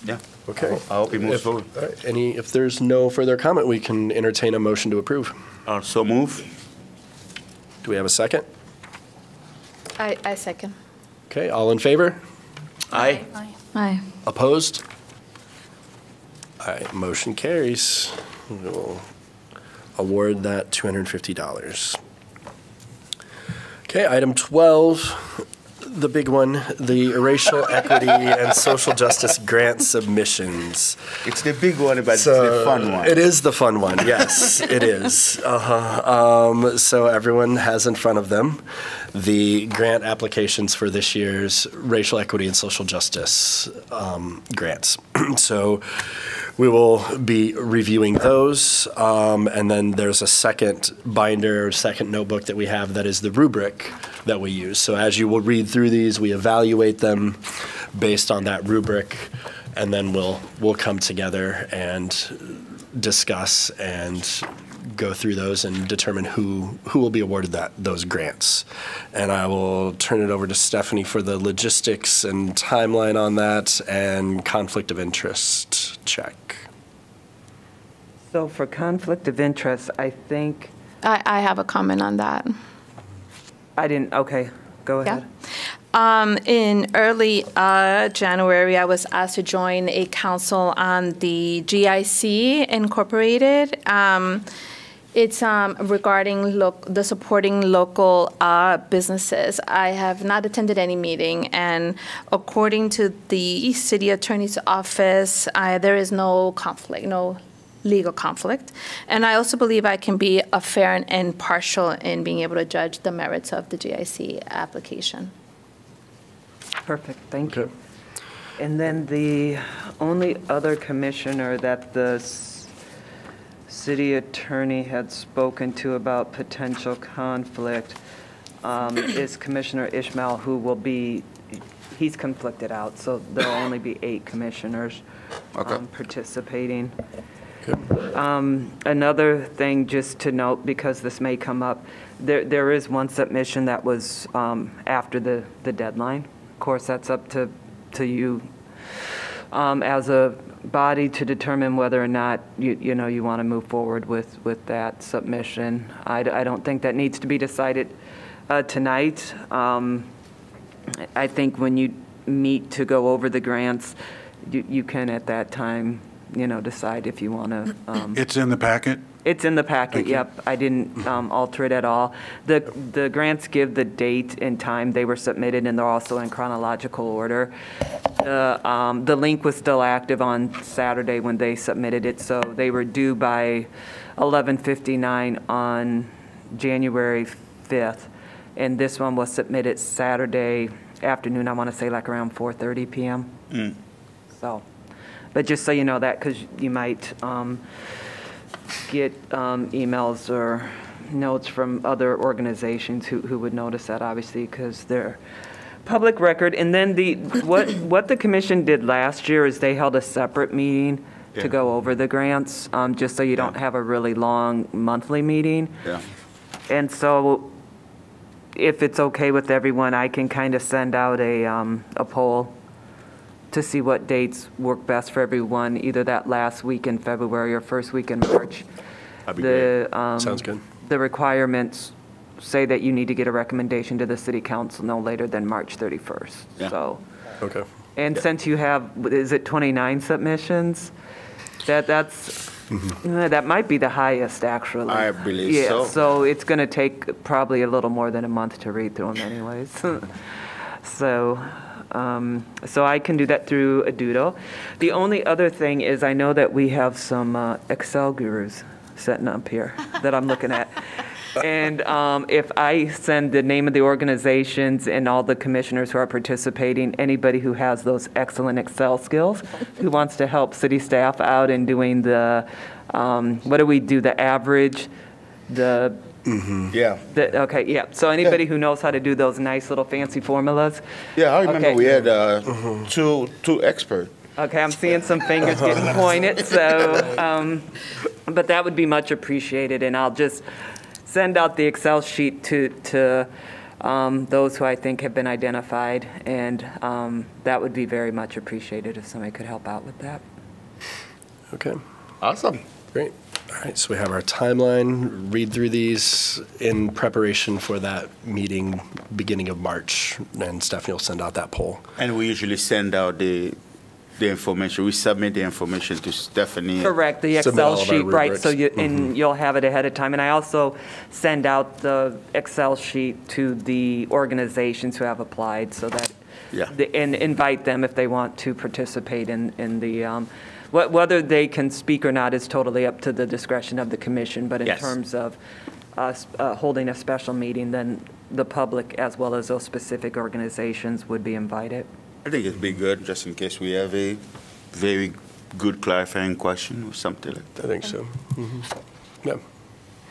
Yeah. Okay. I hope it moves forward. All right. If there's no further comment, we can entertain a motion to approve. So move. Do we have a second? I second. Okay. All in favor? Aye. Aye. Opposed? Aye. Motion carries. We will award that $250. Okay, item 12, the big one, the racial equity and social justice grant submissions. It's the big one, but it's the fun one. It is the fun one, yes, it is. So everyone has in front of them the grant applications for this year's racial equity and social justice grants. So we will be reviewing those, and then there's a second binder, second notebook that we have that is the rubric that we use. So as you will read through these, we evaluate them based on that rubric, and then we'll come together and discuss and go through those and determine who will be awarded those grants. And I will turn it over to Stephanie for the logistics and timeline on that and conflict of interest check. So for conflict of interest, I think. I have a comment on that. Okay, go ahead. Yeah. In early January, I was asked to join a council on the GIC Incorporated. It's regarding the supporting local businesses. I have not attended any meeting, and according to the city attorney's office, there is no conflict, no legal conflict. And I also believe I can be a fair and impartial in being able to judge the merits of the GIC application. Perfect, thank you. And then the only other commissioner that the city attorney had spoken to about potential conflict is Commissioner Ishmael, who will be, he's conflicted out, so there'll only be 8 commissioners participating. Another thing just to note, because this may come up, there is one submission that was after the deadline. Of course, that's up to you as a body to determine whether or not you want to move forward with that submission. I don't think that needs to be decided tonight. I think when you meet to go over the grants, you can at that time decide if you want to. It's in the packet? It's in the packet, yep. I didn't alter it at all. The grants give the date and time they were submitted, and they're also in chronological order. The link was still active on Saturday when they submitted it, so they were due by 11:59 on January 5th, and this one was submitted Saturday afternoon, I want to say like around 4:30 p.m. So. But just so you know that, because you might get emails or notes from other organizations who would notice that, obviously, because they're public record. And then what the commission did last year is they held a separate meeting to go over the grants, just so you don't have a really long monthly meeting. Yeah. And so if it's okay with everyone, I can kind of send out a poll to see what dates work best for everyone, either that last week in February or first week in March. That'd be great. Sounds good. The requirements say that you need to get a recommendation to the city council no later than March 31st. Yeah. So, Okay. and since you have, is it 29 submissions? That's that might be the highest, actually. I believe so. Yeah, so it's going to take probably a little more than a month to read through them anyways. So I can do that through Adudo. The only other thing is I know that we have some Excel gurus sitting up here that I'm looking at. And if I send the name of the organizations and all the commissioners who are participating, anybody who has those excellent Excel skills, who wants to help city staff out in doing the, what do we do, the average, the Yeah. Okay, yeah. So anybody who knows how to do those nice little fancy formulas? Yeah, I remember Okay. we had two experts. Okay, I'm seeing some fingers getting pointed, so, but that would be much appreciated, and I'll just send out the Excel sheet to those who I think have been identified, and that would be very much appreciated if somebody could help out with that. Okay. Awesome. Great. All right, so we have our timeline, read through these in preparation for that meeting beginning of March, and Stephanie will send out that poll. And we usually send out the information. We submit the information to Stephanie. Correct, the Submit all Excel of our sheet, right, rubrics. so you, and you'll have it ahead of time. And I also send out the Excel sheet to the organizations who have applied so that, Yeah. and invite them if they want to participate in the, whether they can speak or not is totally up to the discretion of the commission, but in Yes. terms of us holding a special meeting, then the public as well as those specific organizations would be invited. I think it'd be good just in case we have a very good clarifying question or something like that. I think so. Yeah.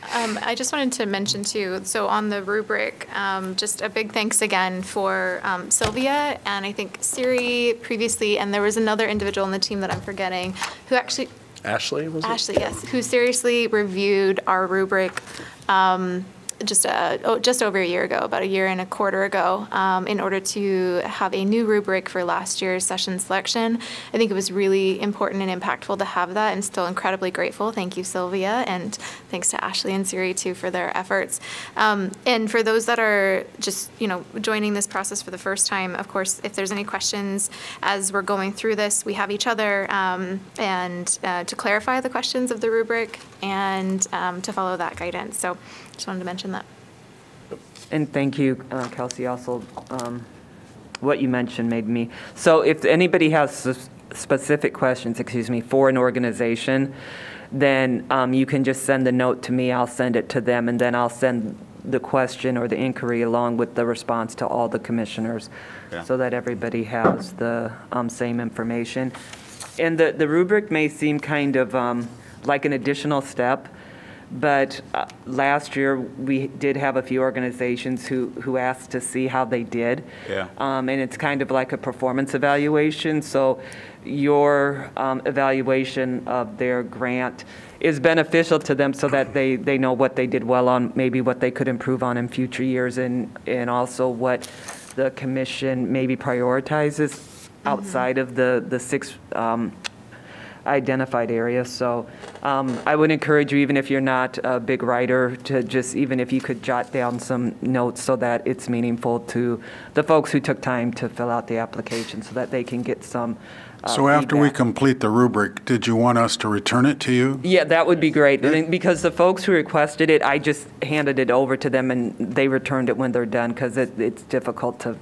I just wanted to mention too, so on the rubric, just a big thanks again for Sylvia and I think Siri previously, and there was another individual on the team that I'm forgetting, who actually, Ashley, was it? Ashley, yes, who seriously reviewed our rubric just over a year ago, about a year and a quarter ago, in order to have a new rubric for last year's session selection. I think it was really important and impactful to have that, and still incredibly grateful. Thank you, Sylvia, and thanks to Ashley and Siri too for their efforts. And for those that are just joining this process for the first time, of course, if there's any questions as we're going through this, we have each other and to clarify the questions of the rubric and to follow that guidance. So just wanted to mention that. And thank you, Kelsey, also, what you mentioned made me, so if anybody has specific questions, for an organization, then you can just send the note to me, I'll send it to them, and then I'll send the question or the inquiry along with the response to all the commissioners, so that everybody has the same information. And the rubric may seem kind of like an additional step, but last year, we did have a few organizations who asked to see how they did. Yeah. And it's kind of like a performance evaluation. So your evaluation of their grant is beneficial to them so that they know what they did well on, maybe what they could improve on in future years, and also what the commission maybe prioritizes outside of the six identified areas. So I would encourage you, even if you're not a big writer, to just, even if you could jot down some notes so that it's meaningful to the folks who took time to fill out the application so that they can get some So after we feedback. complete the rubric, did you want us to return it to you? Yeah, that would be great. And because the folks who requested it, I just handed it over to them and they returned it when they're done, because it's difficult to,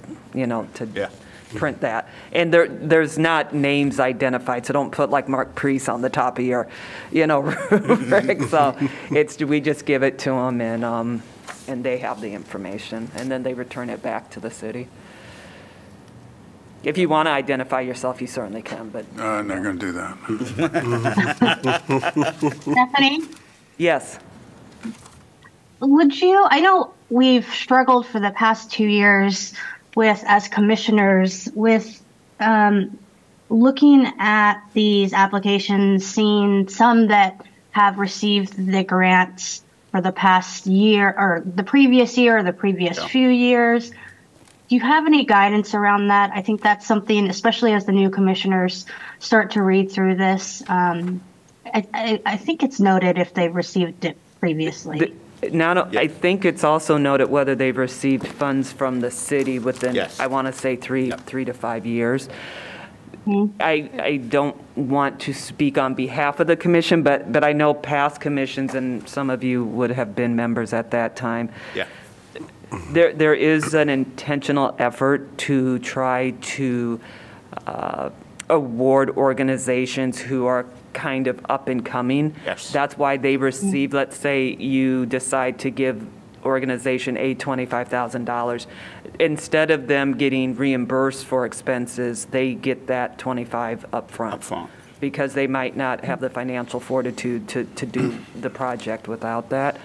print that. And there's not names identified, so don't put like Mark Priest on the top of your, rubric. So we just give it to them, and they have the information, and then they return it back to the city. If you want to identify yourself, you certainly can, but. Not going to do that. Stephanie? Yes. Would you, I know we've struggled for the past 2 years with, as commissioners, with looking at these applications, seeing some that have received the grants for the past year or the previous year or the previous few years. Do you have any guidance around that? I think that's something, especially as the new commissioners start to read through this. I think it's noted if they've received it previously. I think it's also noted whether they've received funds from the city within, I want to say, 3 to 5 years. I don't want to speak on behalf of the commission, but I know past commissions, and some of you would have been members at that time. Yeah. There is an intentional effort to try to award organizations who are kind of up and coming. Yes. That's why they receive, let's say you decide to give organization A $25,000. Instead of them getting reimbursed for expenses, they get that $25,000 up front. Because they might not have the financial fortitude to do the project without that.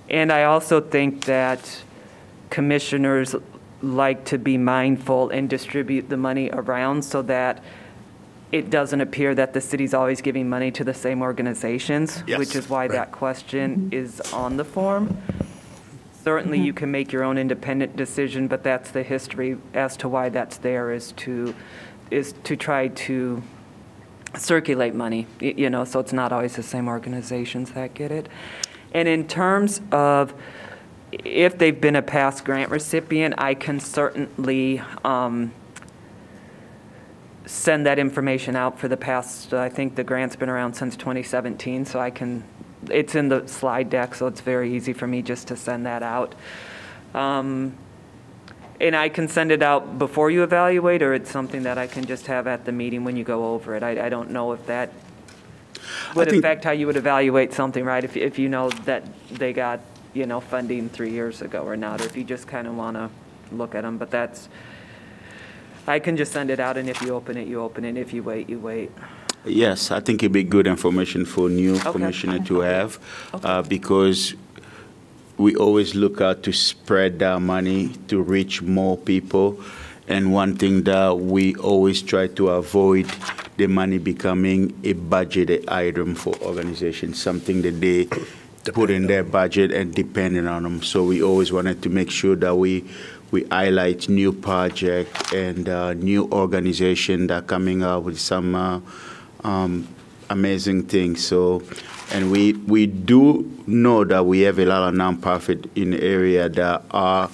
And I also think that commissioners like to be mindful and distribute the money around so that it doesn't appear that the city's always giving money to the same organizations, which is why that question is on the form. Certainly you can make your own independent decision, but that's the history as to why that's there, is to try to circulate money, you know, so it's not always the same organizations that get it. And in terms of if they've been a past grant recipient, I can certainly send that information out for the past, I think the grant's been around since 2017, so I can, it's in the slide deck, so it's very easy for me just to send that out. And I can send it out before you evaluate, or it's something that I can just have at the meeting when you go over it. I don't know if that would affect how you would evaluate something, right? If you know that they got, you know, funding 3 years ago or not, or if you just kind of want to look at them. But that's, I can just send it out, and if you open it, you open it. If you wait, you wait. Yes, I think it'd be good information for new commissioner to have, because we always look out to spread our money to reach more people. And one thing that we always try to avoid, the money becoming a budgeted item for organizations, something that they put in their budget and depending on them. So we always wanted to make sure that we highlight new projects and new organizations that are coming out with some amazing things. So, and we do know that we have a lot of nonprofit in the area that are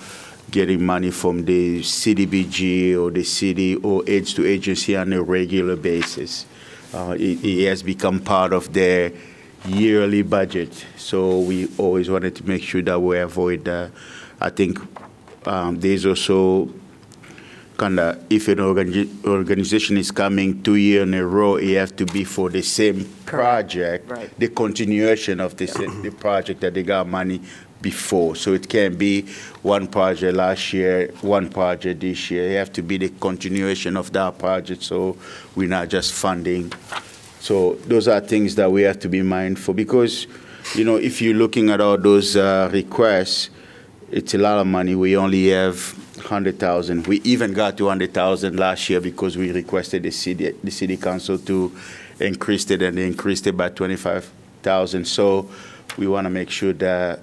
getting money from the CDBG or the city or AIDS to agency on a regular basis. It has become part of their yearly budget. So we always wanted to make sure that we avoid that. I think there's also kind of, if an organization is coming 2 years in a row, it has to be for the same project, the continuation of the project that they got money before. So it can't be one project last year, one project this year. It has to be the continuation of that project, so we're not just funding. So those are things that we have to be mindful, because, you know, if you're looking at all those requests, it's a lot of money. We only have 100,000. We even got 200,000 last year because we requested the city council to increase it, and they increased it by 25,000. So we want to make sure that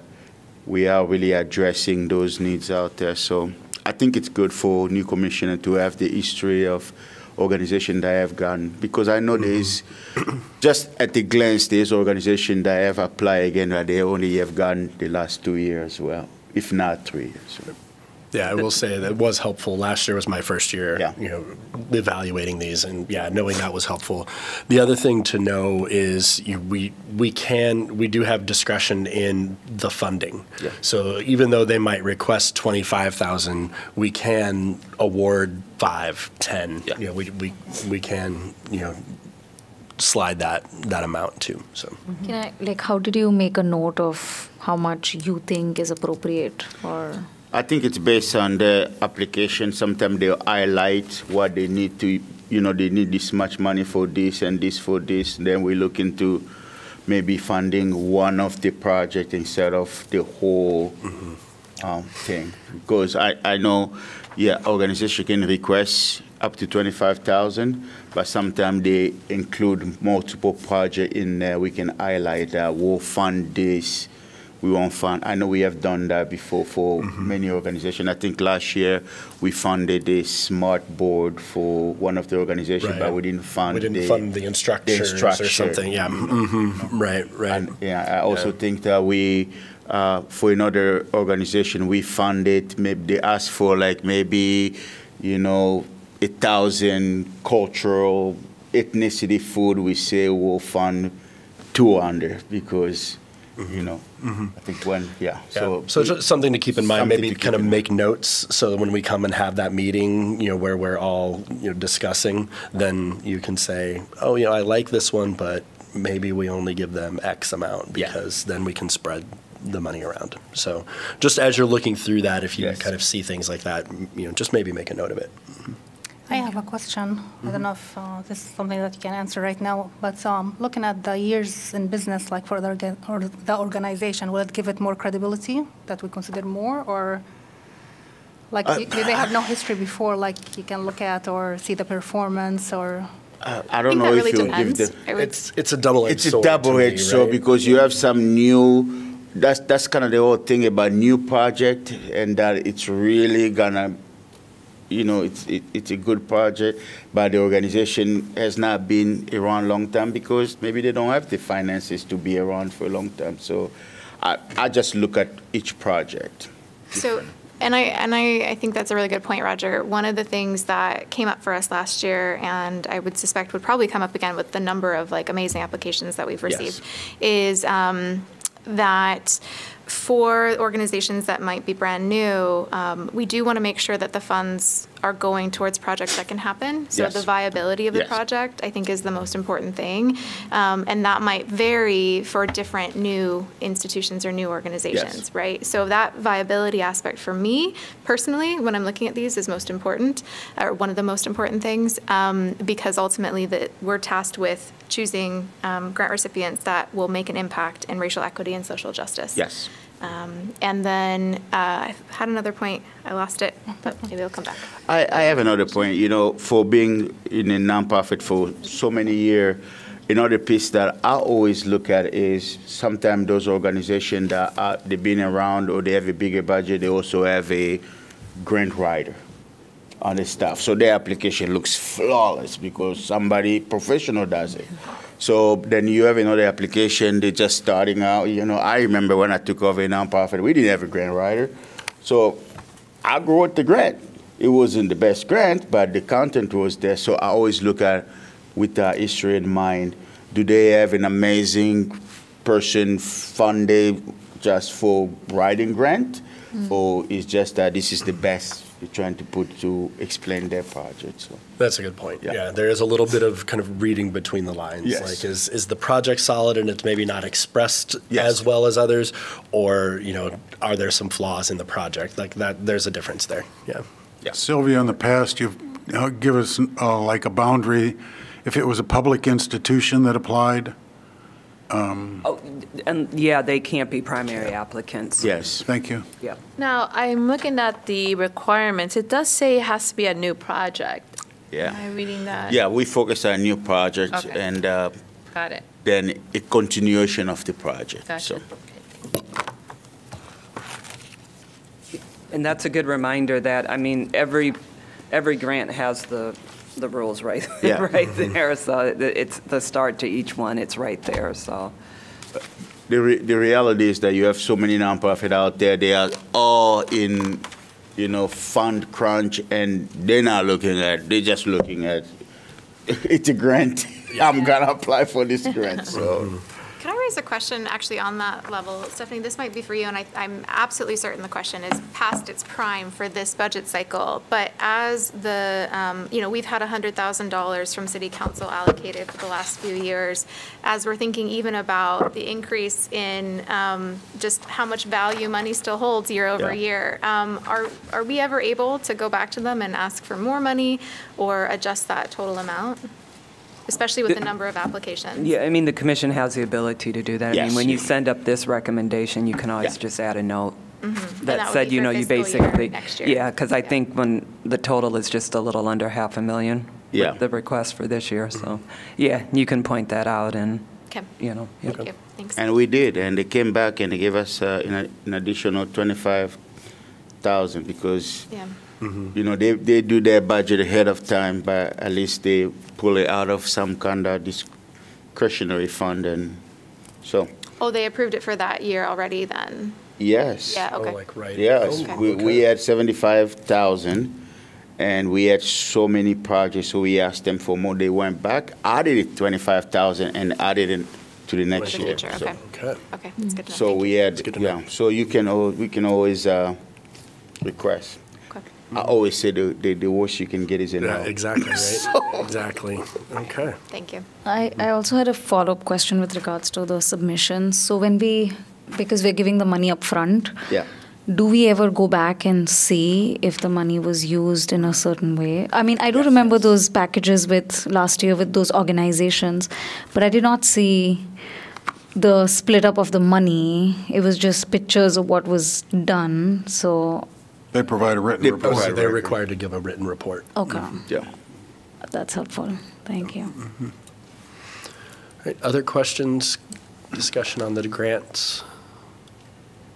we are really addressing those needs out there. So I think it's good for new commissioner to have the history of organizations that have gone, because I know there's, just at a glance, there's organizations that have applied again that they only have gone the last 2 years, well, if not 3 years. Yeah, I will say that was helpful. Last year was my first year, you know, evaluating these, and knowing that was helpful. The other thing to know is we do have discretion in the funding. Yeah. So even though they might request 25,000, we can award 5, 10. Yeah. You know, we can, you know, slide that amount too. So can I, like, how did you make a note of how much you think is appropriate? Or I think it's based on the application. Sometimes they highlight what they need to, they need this much money for this and this for this. Then we look into maybe funding one of the project instead of the whole thing. Because I know, organization can request up to 25,000, but sometimes they include multiple projects in there. We can highlight that we'll fund this. We won't fund. I know we have done that before for many organizations. I think last year we funded a smart board for one of the organizations, but we didn't fund. We didn't fund the instructors or something. Yeah. Right. And, I also think that we, for another organization, we funded. Maybe they asked for maybe 1,000 cultural ethnicity food. We say we'll fund 200 because. I think So just something to keep in mind, maybe kind of make notes so that when we come and have that meeting, where we're all, discussing, then you can say, oh, I like this one, but maybe we only give them X amount because then we can spread the money around. So just as you're looking through that, if you kind of see things like that, just maybe make a note of it. I have a question. I don't know if this is something that you can answer right now, but looking at the years in business, like for the organization, will it give it more credibility that we consider more, or do they have no history before, like you can look at or see the performance, or? I don't know if you give the. It's a double-edged sword. It's a double-edged sword because you have some new. That's kind of the whole thing about new project, and that it's really gonna. It's a good project, but the organization has not been around a long time because maybe they don't have the finances to be around for a long time. So I just look at each project. So, and I think that's a really good point, Roger. One of the things that came up for us last year, and I would suspect would probably come up again with the number of amazing applications that we've received, is that for organizations that might be brand new, we do want to make sure that the funds are going towards projects that can happen. So the viability of the project, I think, is the most important thing. And that might vary for different new institutions or new organizations, right? So that viability aspect for me, personally, when I'm looking at these is most important, or one of the most important things, because ultimately we're tasked with choosing grant recipients that will make an impact in racial equity and social justice. Yes. And then I had another point. I lost it, but maybe it'll come back. I have another point. For being in a nonprofit for so many years, another piece that I always look at is sometimes those organizations that they've been around or they have a bigger budget, they also have a grant writer on the staff. So their application looks flawless because somebody professional does it. So then you have another application, they're just starting out. I remember when I took over a nonprofit, we didn't have a grant writer. So I wrote the grant. It wasn't the best grant, but the content was there. So I always look at, with our history in mind, do they have an amazing person funded just for writing grant? Or is just that this is the best you're trying to put to explain their project? So. That's a good point. Yeah, there is a little bit of kind of reading between the lines. Yes. Like, is the project solid and it's maybe not expressed as well as others, or are there some flaws in the project? Like that, there's a difference there. Yeah. Sylvia, in the past, you've given us like a boundary. If it was a public institution that applied. They can't be primary applicants. Yes. Thank you. Yeah. Now, I'm looking at the requirements. It does say it has to be a new project. Yeah. Am I reading that? Yeah, we focus on new projects and Got it. then a continuation of the project. Gotcha. So. And that's a good reminder that, every grant has the rules right there. So it's the start to each one. It's right there. So The reality is that you have so many nonprofits out there. They are all in, fund crunch, and they're not looking at. They're just looking at. It's a grant. I'm gonna apply for this grant. So. Can I raise a question actually on that level. Stephanie, this might be for you, and I'm absolutely certain the question is past its prime for this budget cycle. But as the, we've had $100,000 from City Council allocated for the last few years, as we're thinking even about the increase in just how much value money still holds year over year, are we ever able to go back to them and ask for more money or adjust that total amount? Especially with the number of applications. Yeah, I mean, the commission has the ability to do that. I mean, when you send up this recommendation, you can always just add a note that said, you basically, because I think when the total is just a little under $500,000, with the request for this year. So, yeah, you can point that out and, Thank you. Thanks. And we did, and they came back and they gave us an additional $25,000 because they do their budget ahead of time, but at least they pull it out of some kind of discretionary fund, and so. Oh, they approved it for that year already then? Yes. Yeah, okay. Yes, we had 75,000, and we had so many projects, so we asked them for more. They went back, added it 25,000, and added it to the next year. So. Okay, that's good to know. So we had, so we can always request. I always say the worst you can get is a no. Exactly, right? Exactly. Okay. Thank you. I also had a follow-up question with regards to the submissions. So because we're giving the money up front, do we ever go back and see if the money was used in a certain way? I mean, I do remember those packages last year with those organizations, but I did not see the split up of the money. It was just pictures of what was done. So they provide a written report. They're required to give a written report. Okay. Yeah. That's helpful. Thank you. All right, other questions, discussion on the grants?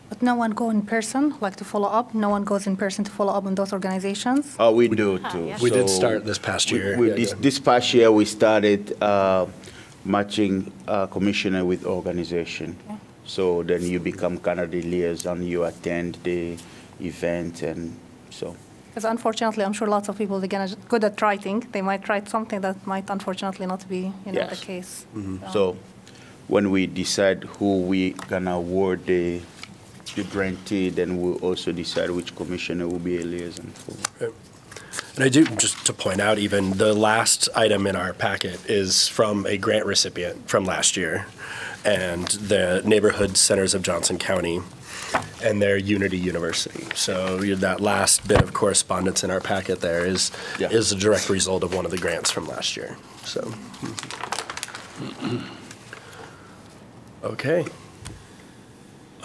But no one go in person, like to follow up? No one goes in person to follow up on those organizations? Oh, we do too. We did start this past year. This past year, we started matching commissioner with organization. Okay. So then you become kind of the liaison, you attend the event, and so. Because unfortunately, I'm sure lots of people, they're going to good at writing. They might write something that might unfortunately not be the case. So when we decide who we going to award the grantee, then we'll also decide which commissioner will be a liaison for. Right. And I do, just to point out, even the last item in our packet is from a grant recipient from last year, and the Neighborhood Centers of Johnson County and their Unity University. So that last bit of correspondence in our packet there is a direct result of one of the grants from last year. So, okay.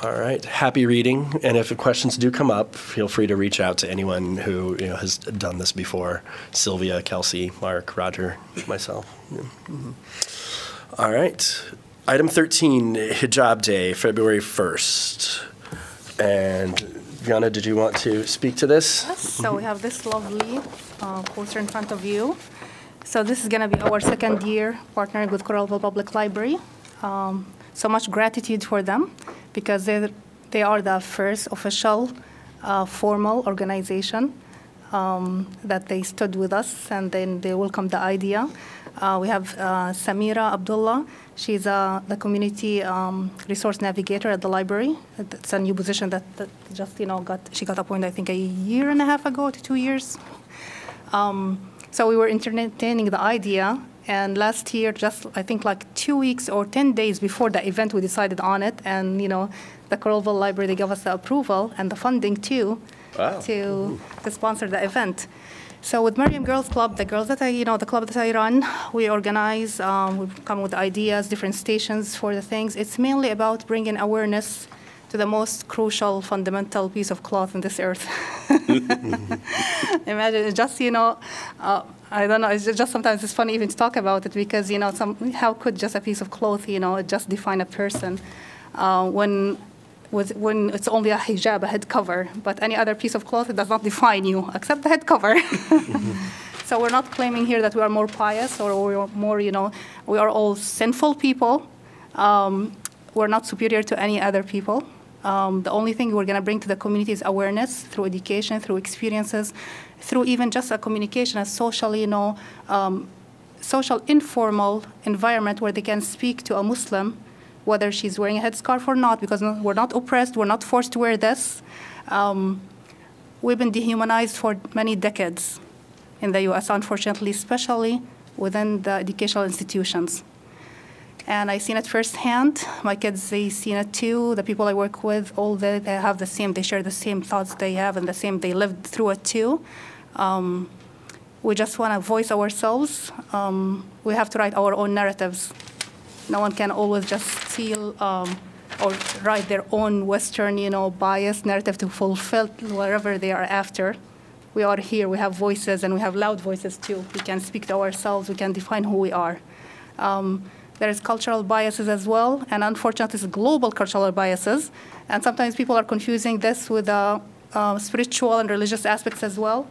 All right, happy reading. And if questions do come up, feel free to reach out to anyone who has done this before. Sylvia, Kelsey, Mark, Roger, myself. All right, item 13, Hijab Day, February 1st. And Viana, did you want to speak to this? Yes, so we have this lovely poster in front of you. So this is going to be our second year partnering with Coralville Public Library. So much gratitude for them, because they are the first official formal organization that they stood with us, and then they welcomed the idea. We have Samira Abdullah. She's the community resource navigator at the library. It's a new position that just she got appointed, I think, a year and a half ago to 2 years. So we were entertaining the idea. And last year, just I think like 2 weeks or 10 days before the event, we decided on it. And the Coralville Library, they gave us the approval and the funding too, to sponsor the event. So with Mariam Girls Club, the girls that the club that I run, we organize, we come with ideas, different stations for the things. It's mainly about bringing awareness to the most crucial, fundamental piece of cloth on this earth. Imagine, it's just, I don't know, it's just sometimes it's funny even to talk about it, because, how could just a piece of cloth, just define a person when it's only a hijab, a head cover, but any other piece of cloth, it does not define you, except the head cover. So we're not claiming here that we are more pious or we're more, we are all sinful people. We're not superior to any other people. The only thing we're going to bring to the community is awareness through education, through experiences, through even just a communication, a social, social informal environment where they can speak to a Muslim whether she's wearing a headscarf or not, because we're not oppressed, we're not forced to wear this. We've been dehumanized for many decades in the U.S., unfortunately, especially within the educational institutions. And I've seen it firsthand. My kids, they've seen it too. The people I work with, they have the same, they share the same thoughts they have and they lived through it too. We just want to voice ourselves. We have to write our own narratives. No one can always just feel or write their own Western, biased narrative to fulfill whatever they are after. We are here, we have voices, and we have loud voices too. We can speak to ourselves, we can define who we are. There is cultural biases as well, and unfortunately, it's global cultural biases. And sometimes people are confusing this with spiritual and religious aspects as well.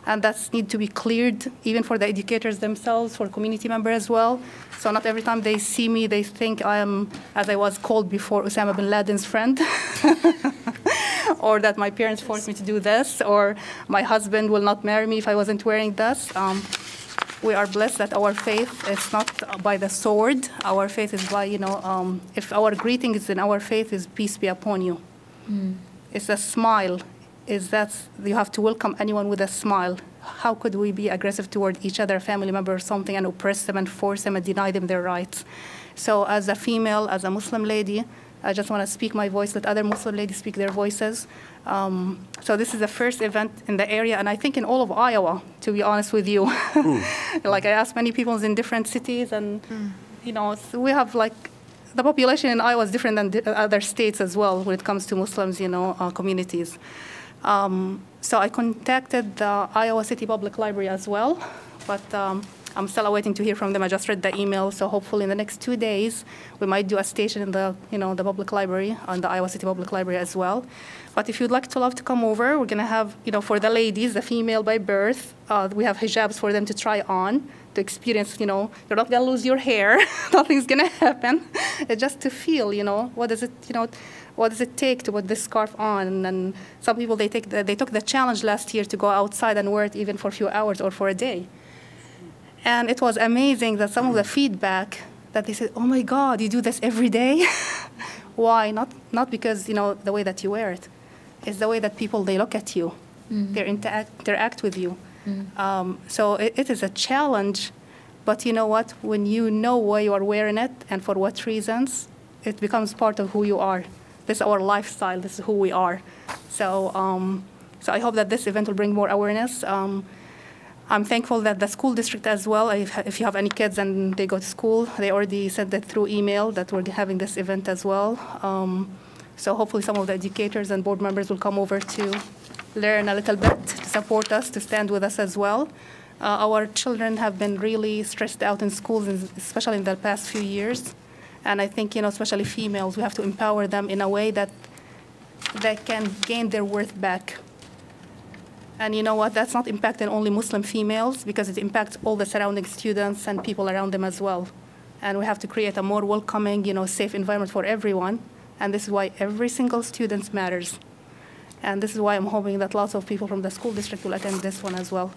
And that's need to be cleared, even for the educators themselves, for community members as well. So not every time they see me, they think I am, as I was called before, Osama bin Laden's friend. Or that my parents forced me to do this, or my husband will not marry me if I wasn't wearing this. We are blessed that our faith is not by the sword. Our faith is by, if our greeting is in our faith is peace be upon you. It's a smile. Is that you have to welcome anyone with a smile. How could we be aggressive toward each other, a family member or something, and oppress them and force them and deny them their rights? So as a female, as a Muslim lady, I just want to speak my voice, let other Muslim ladies speak their voices. So this is the first event in the area, and I think in all of Iowa, to be honest with you. Like I asked many people in different cities, and we have the population in Iowa is different than other states as well when it comes to Muslims, communities. So I contacted the Iowa City Public Library as well, but I'm still awaiting to hear from them. I just read the email, so hopefully in the next 2 days, we might do a station in the, the public library, on the Iowa City Public Library as well. But if you'd love to come over, we're gonna have, for the ladies, the female by birth, we have hijabs for them to try on, to experience, you're not gonna lose your hair, nothing's gonna happen. It's just to feel, what does it, what does it take to put this scarf on? And some people, they took the challenge last year to go outside and wear it even for a few hours or for a day. And it was amazing that some of the feedback that they said, oh my God, you do this every day? Why? Not because, the way that you wear it. It's the way that people, they look at you. They interact with you. So it is a challenge, but you know what? When you know why you are wearing it and for what reasons, it becomes part of who you are. This is our lifestyle. This is who we are. So, so I hope that this event will bring more awareness. I'm thankful that the school district as well, if you have any kids and they go to school, they already sent it through email that we're having this event as well. So hopefully some of the educators and board members will come over to learn a little bit, to support us, to stand with us as well. Our children have been really stressed out in schools, especially in the past few years. And I think, especially females, we have to empower them in a way that they can gain their worth back. And you know what? That's not impacting only Muslim females, because it impacts all the surrounding students and people around them as well. And we have to create a more welcoming, safe environment for everyone. And this is why every single student matters. And this is why I'm hoping that lots of people from the school district will attend this one as well.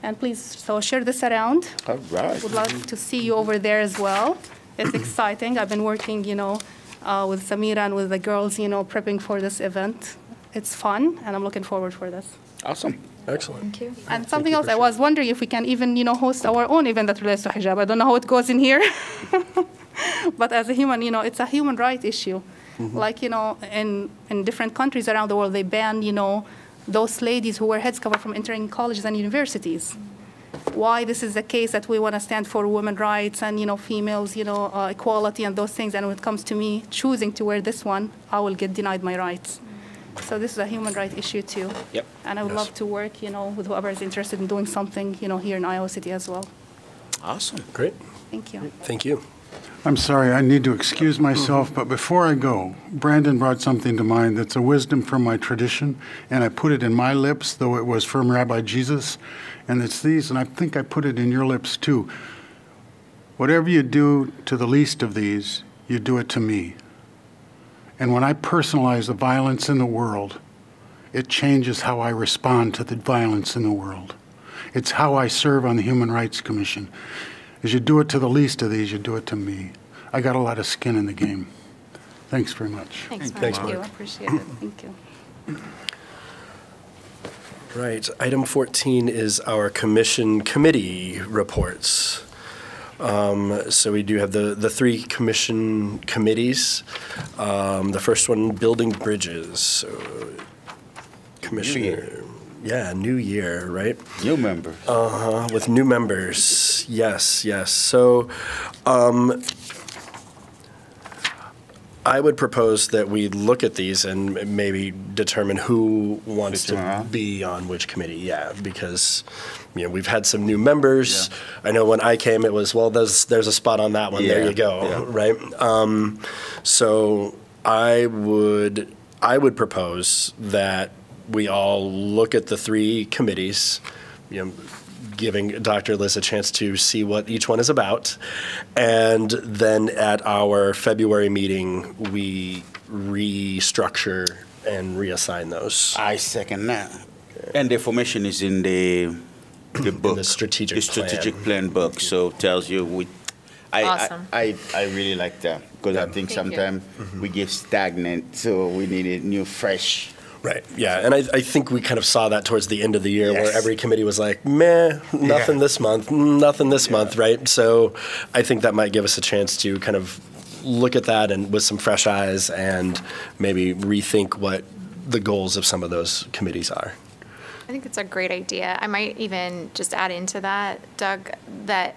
And please, so share this around. All right. Would love to see you over there as well. It's exciting. I've been working, with Samira and with the girls, prepping for this event. It's fun, and I'm looking forward for this. Awesome. Excellent. Thank you. And something else, I was wondering if we can even, host our own event that relates to hijab. I don't know how it goes in here. But as a human, it's a human right issue. Like, in different countries around the world, they ban, those ladies who wear heads cover from entering colleges and universities. Why this is the case that we want to stand for women's rights and, females, equality and those things. And when it comes to me choosing to wear this one, I will get denied my rights. So this is a human rights issue too. Yep. And I would love to work, with whoever is interested in doing something, here in Iowa City as well. Awesome. Great. Thank you. Thank you. I'm sorry, I need to excuse myself, but before I go, Brandon brought something to mind that's a wisdom from my tradition, and I put it in my lips, though it was from Rabbi Jesus, and it's these, and I think I put it in your lips too. Whatever you do to the least of these, you do it to me. And when I personalize the violence in the world, it changes how I respond to the violence in the world. It's how I serve on the Human Rights Commission. As you do it to the least of these, you do it to me. I got a lot of skin in the game. Thanks very much. Thanks, Thanks, Mark. Mark. I appreciate it. Thank you. Right. Item 14 is our commission committee reports. So we do have the three commission committees. The first one, building bridges. So, Commissioner. Yeah, new year, right? New member. With new members. Yes, yes. So I would propose that we look at these and maybe determine who wants to be on which committee. Yeah, because we've had some new members. Yeah. I know when I came, it was, well, there's a spot on that one. Yeah. There you go, right? So I would propose that we all look at the three committees, giving Dr. Liz a chance to see what each one is about. And then at our February meeting, we restructure and reassign those. I second that. And the information is in the book. In the strategic plan book. So tells you Awesome. I really like that because I think sometimes we get stagnant, so we need a new, fresh. Right, yeah, and I think we kind of saw that towards the end of the year where every committee was like, meh, nothing this month, nothing this month, right? So I think that might give us a chance to kind of look at that and with some fresh eyes and maybe rethink what the goals of some of those committees are. I think it's a great idea. I might even just add into that, Doug, that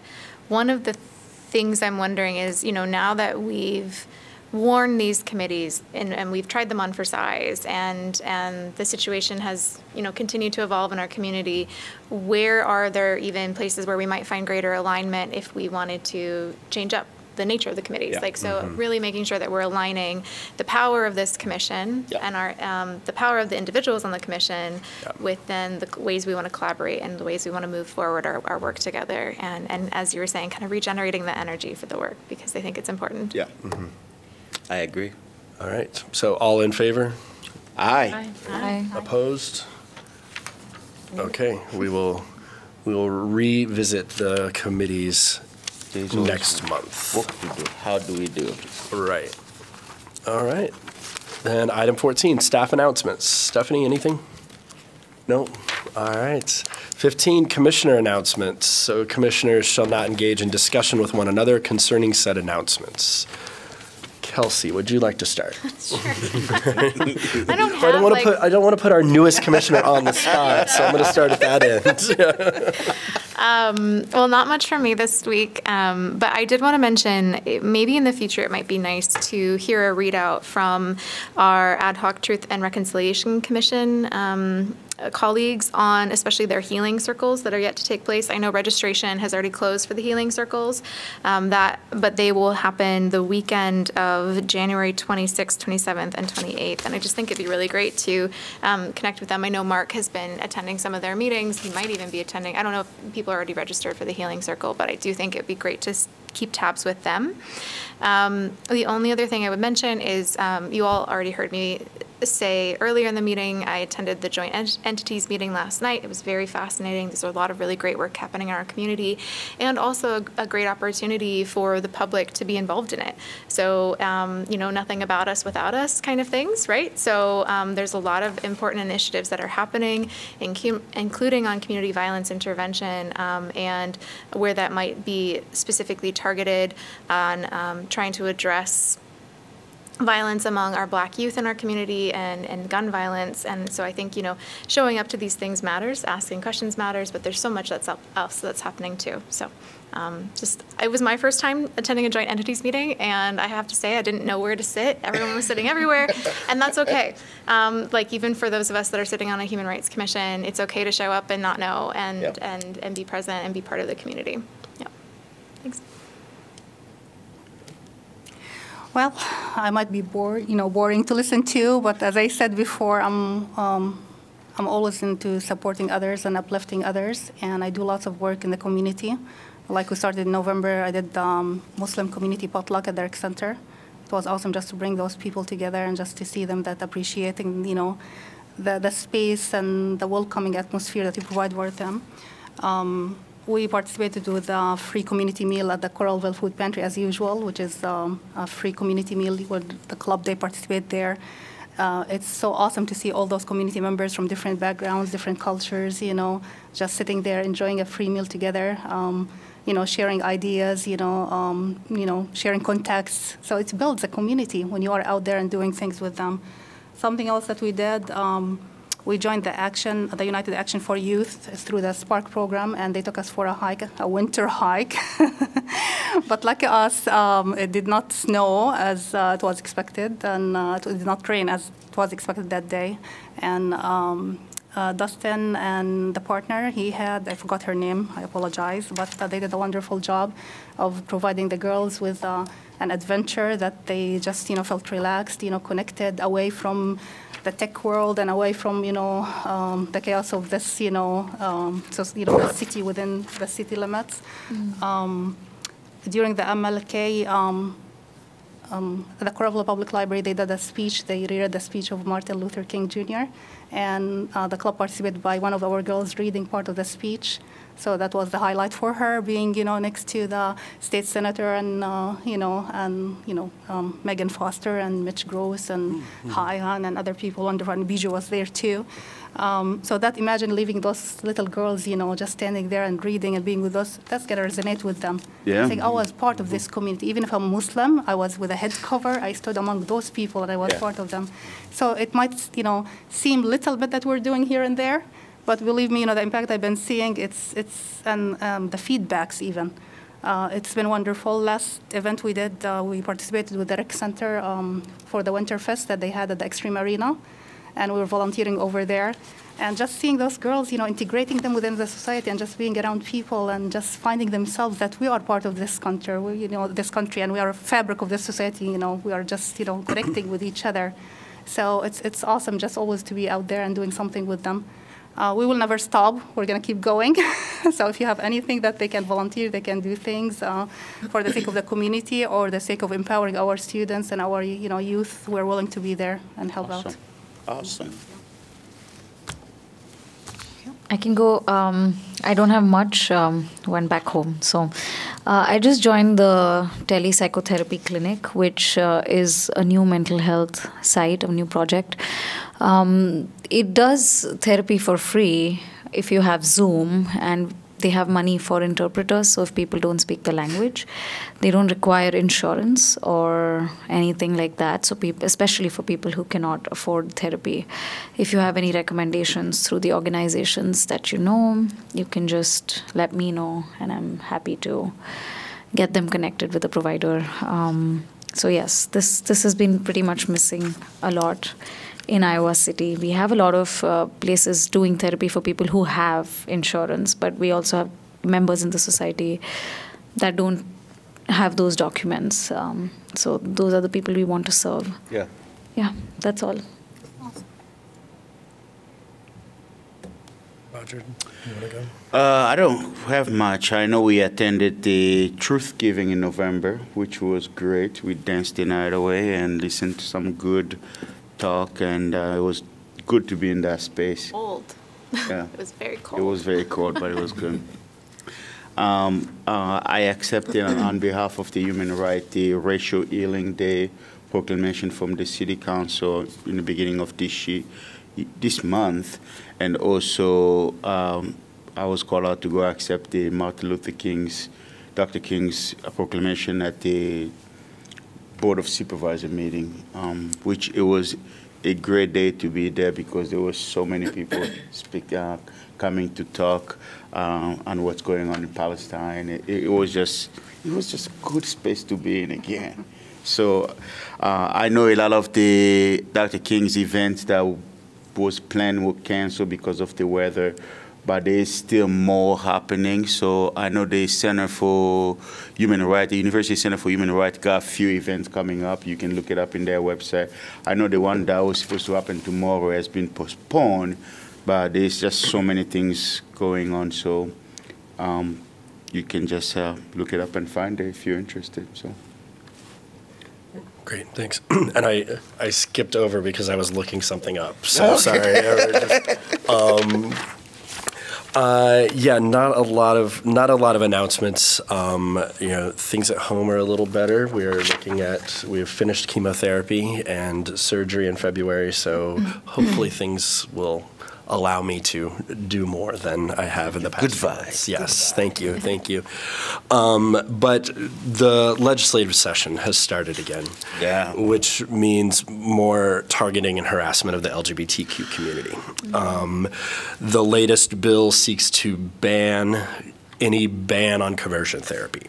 one of the things I'm wondering is, now that we've worn these committees and we've tried them on for size and the situation has continued to evolve in our community, where are there even places where we might find greater alignment if we wanted to change up the nature of the committees? Really making sure that we're aligning the power of this commission and our the power of the individuals on the commission with then the ways we want to collaborate and the ways we want to move forward our work together, and as you were saying, kind of regenerating the energy for the work, because I think it's important. I agree. All right. So all in favor? Aye. Aye. Opposed? Okay. We will revisit the committees next month. What to do? How do we do? Right. All right. Then item 14, staff announcements. Stephanie, anything? No? All right. 15, commissioner announcements. So commissioners shall not engage in discussion with one another concerning said announcements. Kelsey, would you like to start? Sure. I don't want to put our newest commissioner on the spot, so I'm going to start at that end. Well, not much from me this week, but I did want to mention maybe in the future it might be nice to hear a readout from our Ad Hoc Truth and Reconciliation Commission colleagues on especially their healing circles that are yet to take place. I know registration has already closed for the healing circles, but they will happen the weekend of January 26th, 27th, and 28th. And I just think it'd be really great to connect with them. I know Mark has been attending some of their meetings. He might even be attending. I don't know if people are already registered for the healing circle, but I do think it'd be great to keep tabs with them. The only other thing I would mention is you all already heard me say earlier in the meeting, I attended the joint entities meeting last night. It was very fascinating. There's a lot of really great work happening in our community, and also a great opportunity for the public to be involved in it. So, nothing about us without us kind of things, right? So there's a lot of important initiatives that are happening, including on community violence intervention, and where that might be specifically targeted on trying to address violence among our Black youth in our community and gun violence. And so I think, showing up to these things matters, asking questions matters, but there's so much else that's happening too. So it was my first time attending a joint entities meeting, and I have to say I didn't know where to sit. Everyone was sitting everywhere, and that's okay. Even for those of us that are sitting on a Human Rights Commission, it's okay to show up and not know and be present and be part of the community. Yeah. Thanks. Well, I might be boring to listen to, but as I said before, I'm always into supporting others and uplifting others, and I do lots of work in the community. Like we started in November, I did Muslim community potluck at the rec center. It was awesome just to bring those people together and just to see them that appreciating, the space and the welcoming atmosphere that you provide for them. we participated with a free community meal at the Coralville Food Pantry as usual, which is a free community meal where the club, they participate there. It's so awesome to see all those community members from different backgrounds, different cultures, you know, just sitting there enjoying a free meal together, you know, sharing ideas, you know, sharing contacts. So it builds a community when you are out there and doing things with them. Something else that we did, we joined the United Action for Youth through the Spark program, and they took us for a hike, a winter hike. But lucky us, it did not snow as it was expected, and it did not rain as it was expected that day. And Dustin and the partner he had, I forgot her name, I apologize, but they did a wonderful job of providing the girls with an adventure that they just, you know, felt relaxed, you know, connected away from the tech world and away from, you know, the chaos of this, you know, the city within the city limits. During the MLK, the Coralville Public Library, they did a speech. They read the speech of Martin Luther King Jr., and the club participated by one of our girls reading part of the speech. So that was the highlight for her, being, you know, next to the state senator and, Megan Foster and Mitch Gross and Haihan and other people, wonderful, and Bijou was there too. So that, imagine leaving those little girls, you know, just standing there and reading and being with us, that's going to resonate with them. Yeah. I think I was part of this community. Even if I'm Muslim, I was with a head cover. I stood among those people and I was part of them. So it might, you know, seem little bit that we're doing here and there, but believe me, you know, the impact I've been seeing, and the feedbacks even. It's been wonderful. Last event we did, we participated with the Rec Center for the Winter Fest that they had at the Extreme Arena, and we were volunteering over there. And just seeing those girls, you know, integrating them within the society and just being around people and just finding themselves that we are part of this country, this country, and we are a fabric of this society, you know, we are just, you know, connecting with each other. So it's awesome just always to be out there and doing something with them. We will never stop. We're going to keep going. So if you have anything that they can volunteer, they can do things for the sake of the community or the sake of empowering our students and our, you know, youth. We're willing to be there and help out. Awesome. I can go. I don't have much. Went back home. So I just joined the Telepsychotherapy Clinic, which is a new mental health site, a new project. It does therapy for free if you have Zoom, and they have money for interpreters. So if people don't speak the language, they don't require insurance or anything like that. So especially for people who cannot afford therapy, if you have any recommendations through the organizations that you know, you can just let me know, and I'm happy to get them connected with a provider. So yes, this has been pretty much missing a lot in Iowa City. We have a lot of places doing therapy for people who have insurance, but we also have members in the society that don't have those documents. So those are the people we want to serve. Yeah. Yeah, that's all. Roger, you want to go? I don't have much. I know we attended the Truth Giving in November, which was great. We danced the night away and listened to some good talk, and it was good to be in that space. Cold. Yeah. It was very cold. It was very cold, but it was good. I accepted on behalf of the Human Rights the Racial Healing Day proclamation from the City Council in the beginning of this month, and also I was called out to go accept the Dr. King's proclamation at the Board of Supervisor meeting, which it was a great day to be there because there were so many people coming to talk on what's going on in Palestine. It was just a good space to be in again. So I know a lot of the Dr. King's events that was planned were canceled because of the weather, but there's still more happening. So I know the Center for Human Rights, the University Center for Human Rights, got a few events coming up. You can look it up in their website. I know the one that was supposed to happen tomorrow has been postponed, but there's just so many things going on. So you can just look it up and find it if you're interested. So. Great, thanks. And I skipped over because I was looking something up, so sorry. Yeah, not a lot of announcements. Things at home are a little better. We have finished chemotherapy and surgery in February, so hopefully things will allow me to do more than I have in the past. Good vibes. Yes, thank you. But the legislative session has started again. Yeah. Which means more targeting and harassment of the LGBTQ community. The latest bill seeks to ban any ban on conversion therapy.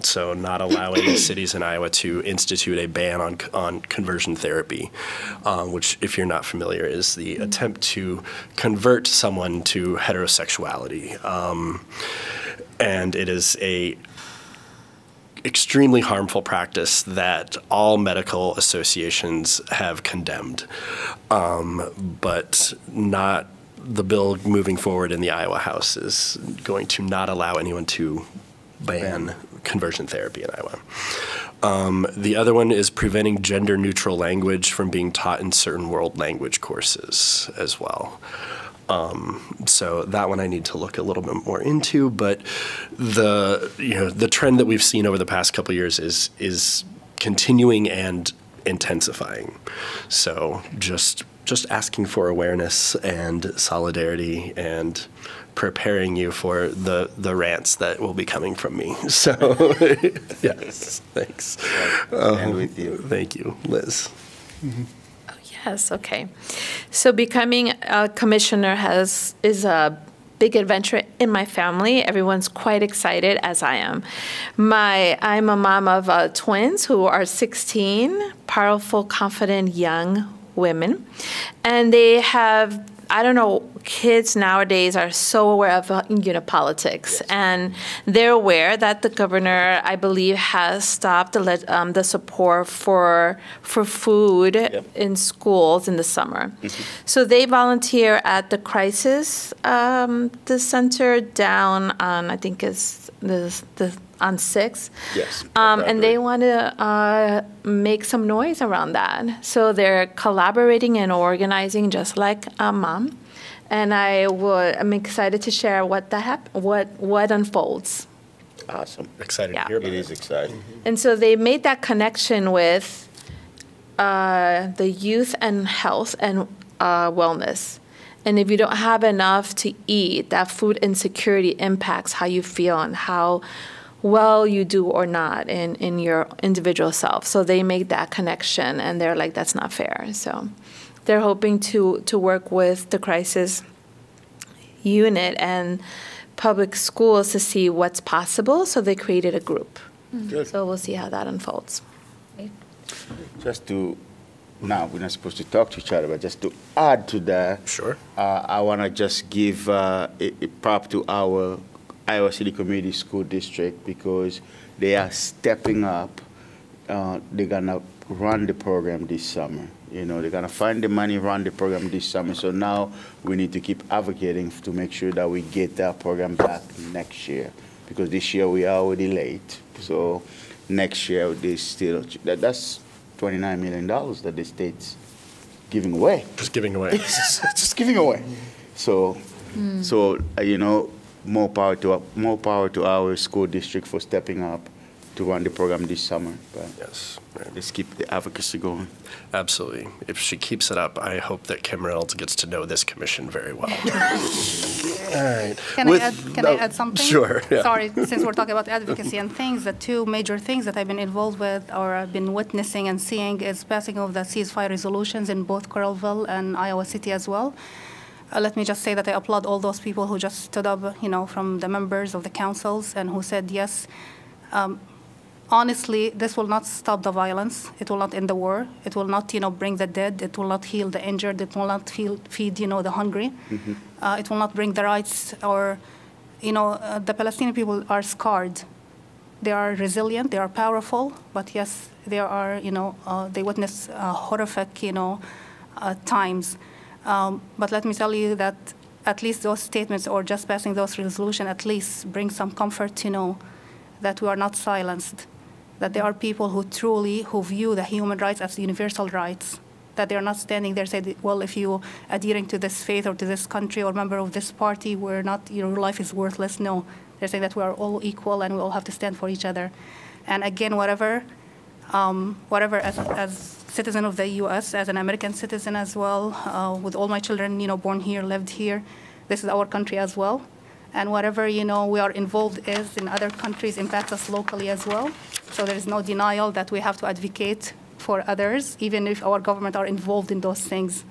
So not allowing cities in Iowa to institute a ban on conversion therapy, which, if you're not familiar, is the attempt to convert someone to heterosexuality. And it is a extremely harmful practice that all medical associations have condemned, but not the bill moving forward in the Iowa House is going to not allow anyone to ban conversion therapy in Iowa. The other one is preventing gender-neutral language from being taught in certain world language courses as well. So that one I need to look a little bit more into, but the trend that we've seen over the past couple of years is continuing and intensifying. So just asking for awareness and solidarity and preparing you for the rants that will be coming from me. So, yes, thanks. And with you. Thank you, Liz. Mm-hmm. Oh, yes, okay. So becoming a commissioner is a big adventure in my family. Everyone's quite excited, as I am. I'm a mom of twins who are 16, powerful, confident, young women. And they have, I don't know, kids nowadays are so aware of politics, yes. And they're aware that the governor, I believe, has stopped the support for food in schools in the summer. Mm-hmm. So they volunteer at the crisis the center down on, I think is on 6th. Yes. And they want to make some noise around that. So they're collaborating and organizing just like Mom. And I'm excited to share what unfolds. Awesome. Excited to hear about it. It is exciting. Mm-hmm. And so they made that connection with the youth and health and wellness. And if you don't have enough to eat, that food insecurity impacts how you feel and how well you do or not in your individual self. So they make that connection, and they're like, that's not fair. So they're hoping to work with the crisis unit and public schools to see what's possible. So they created a group. Mm-hmm. So we'll see how that unfolds. Now, we're not supposed to talk to each other, but just to add to that, sure. I want to just give a prop to our Iowa City Community School District because they are stepping up. They're going to run the program this summer. They're going to find the money, run the program this summer. So now we need to keep advocating to make sure that we get that program back next year, because this year we are already late. So next year, that's $29 million that the state's giving away. Just giving away. Just giving away. So more power to our school district for stepping up to run the program this summer. But yes, let's keep the advocacy going. Absolutely. If she keeps it up, I hope that Kim Reynolds gets to know this commission very well. All right. Can I add something? Sure. Yeah. Sorry, since we're talking about advocacy and things, the two major things that I've been involved with or I've been witnessing and seeing is passing of the ceasefire resolutions in both Coralville and Iowa City as well. Let me just say that I applaud all those people who just stood up, from the members of the councils and who said yes. Honestly, this will not stop the violence. It will not end the war. It will not, bring the dead. It will not heal the injured. It will not feed, the hungry. Mm-hmm. It will not bring the rights or, the Palestinian people are scarred. They are resilient. They are powerful. But yes, they are, they witness horrific, times. But let me tell you that at least those statements or just passing those resolutions at least bring some comfort to know that we are not silenced, that there are people who view the human rights as universal rights, that they're not standing there saying, well, if you adhering to this faith or to this country or member of this party, we're not, your life is worthless. No, they're saying that we are all equal and we all have to stand for each other. And again, whatever as citizen of the U.S., as an American citizen as well, with all my children, born here, lived here, this is our country as well. And whatever, we are involved is in other countries impacts us locally as well. So there is no denial that we have to advocate for others, even if our government are involved in those things.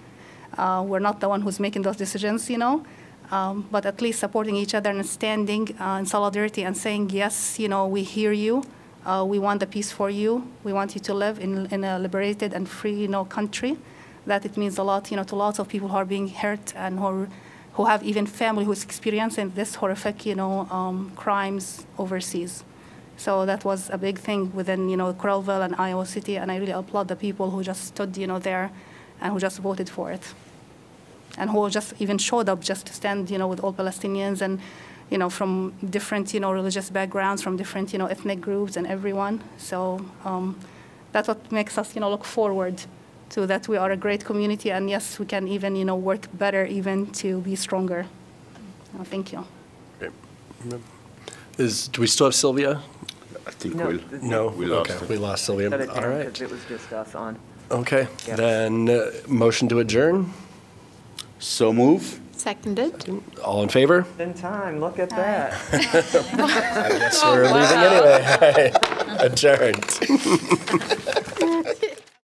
We're not the one who's making those decisions, but at least supporting each other and standing in solidarity and saying, yes, we hear you. We want the peace for you. We want you to live in a liberated and free, country. That it means a lot, to lots of people who are being hurt and who have even family who's experiencing this horrific, crimes overseas. So that was a big thing within, Coralville and Iowa City, and I really applaud the people who just stood, there, and who just voted for it, and who just even showed up just to stand, with all Palestinians and, from different, religious backgrounds, from different, ethnic groups and everyone. So that's what makes us, look forward to that we are a great community, and yes, we can even, work better even to be stronger. Thank you. Great. Do we still have Sylvia? I think we lost her. We lost Sylvia. Shut it down, All right. 'cause it was just us on. Okay. Yeah. Then motion to adjourn. So move. Seconded. All in favor? In time, look at that. I guess we're leaving anyway. Adjourned.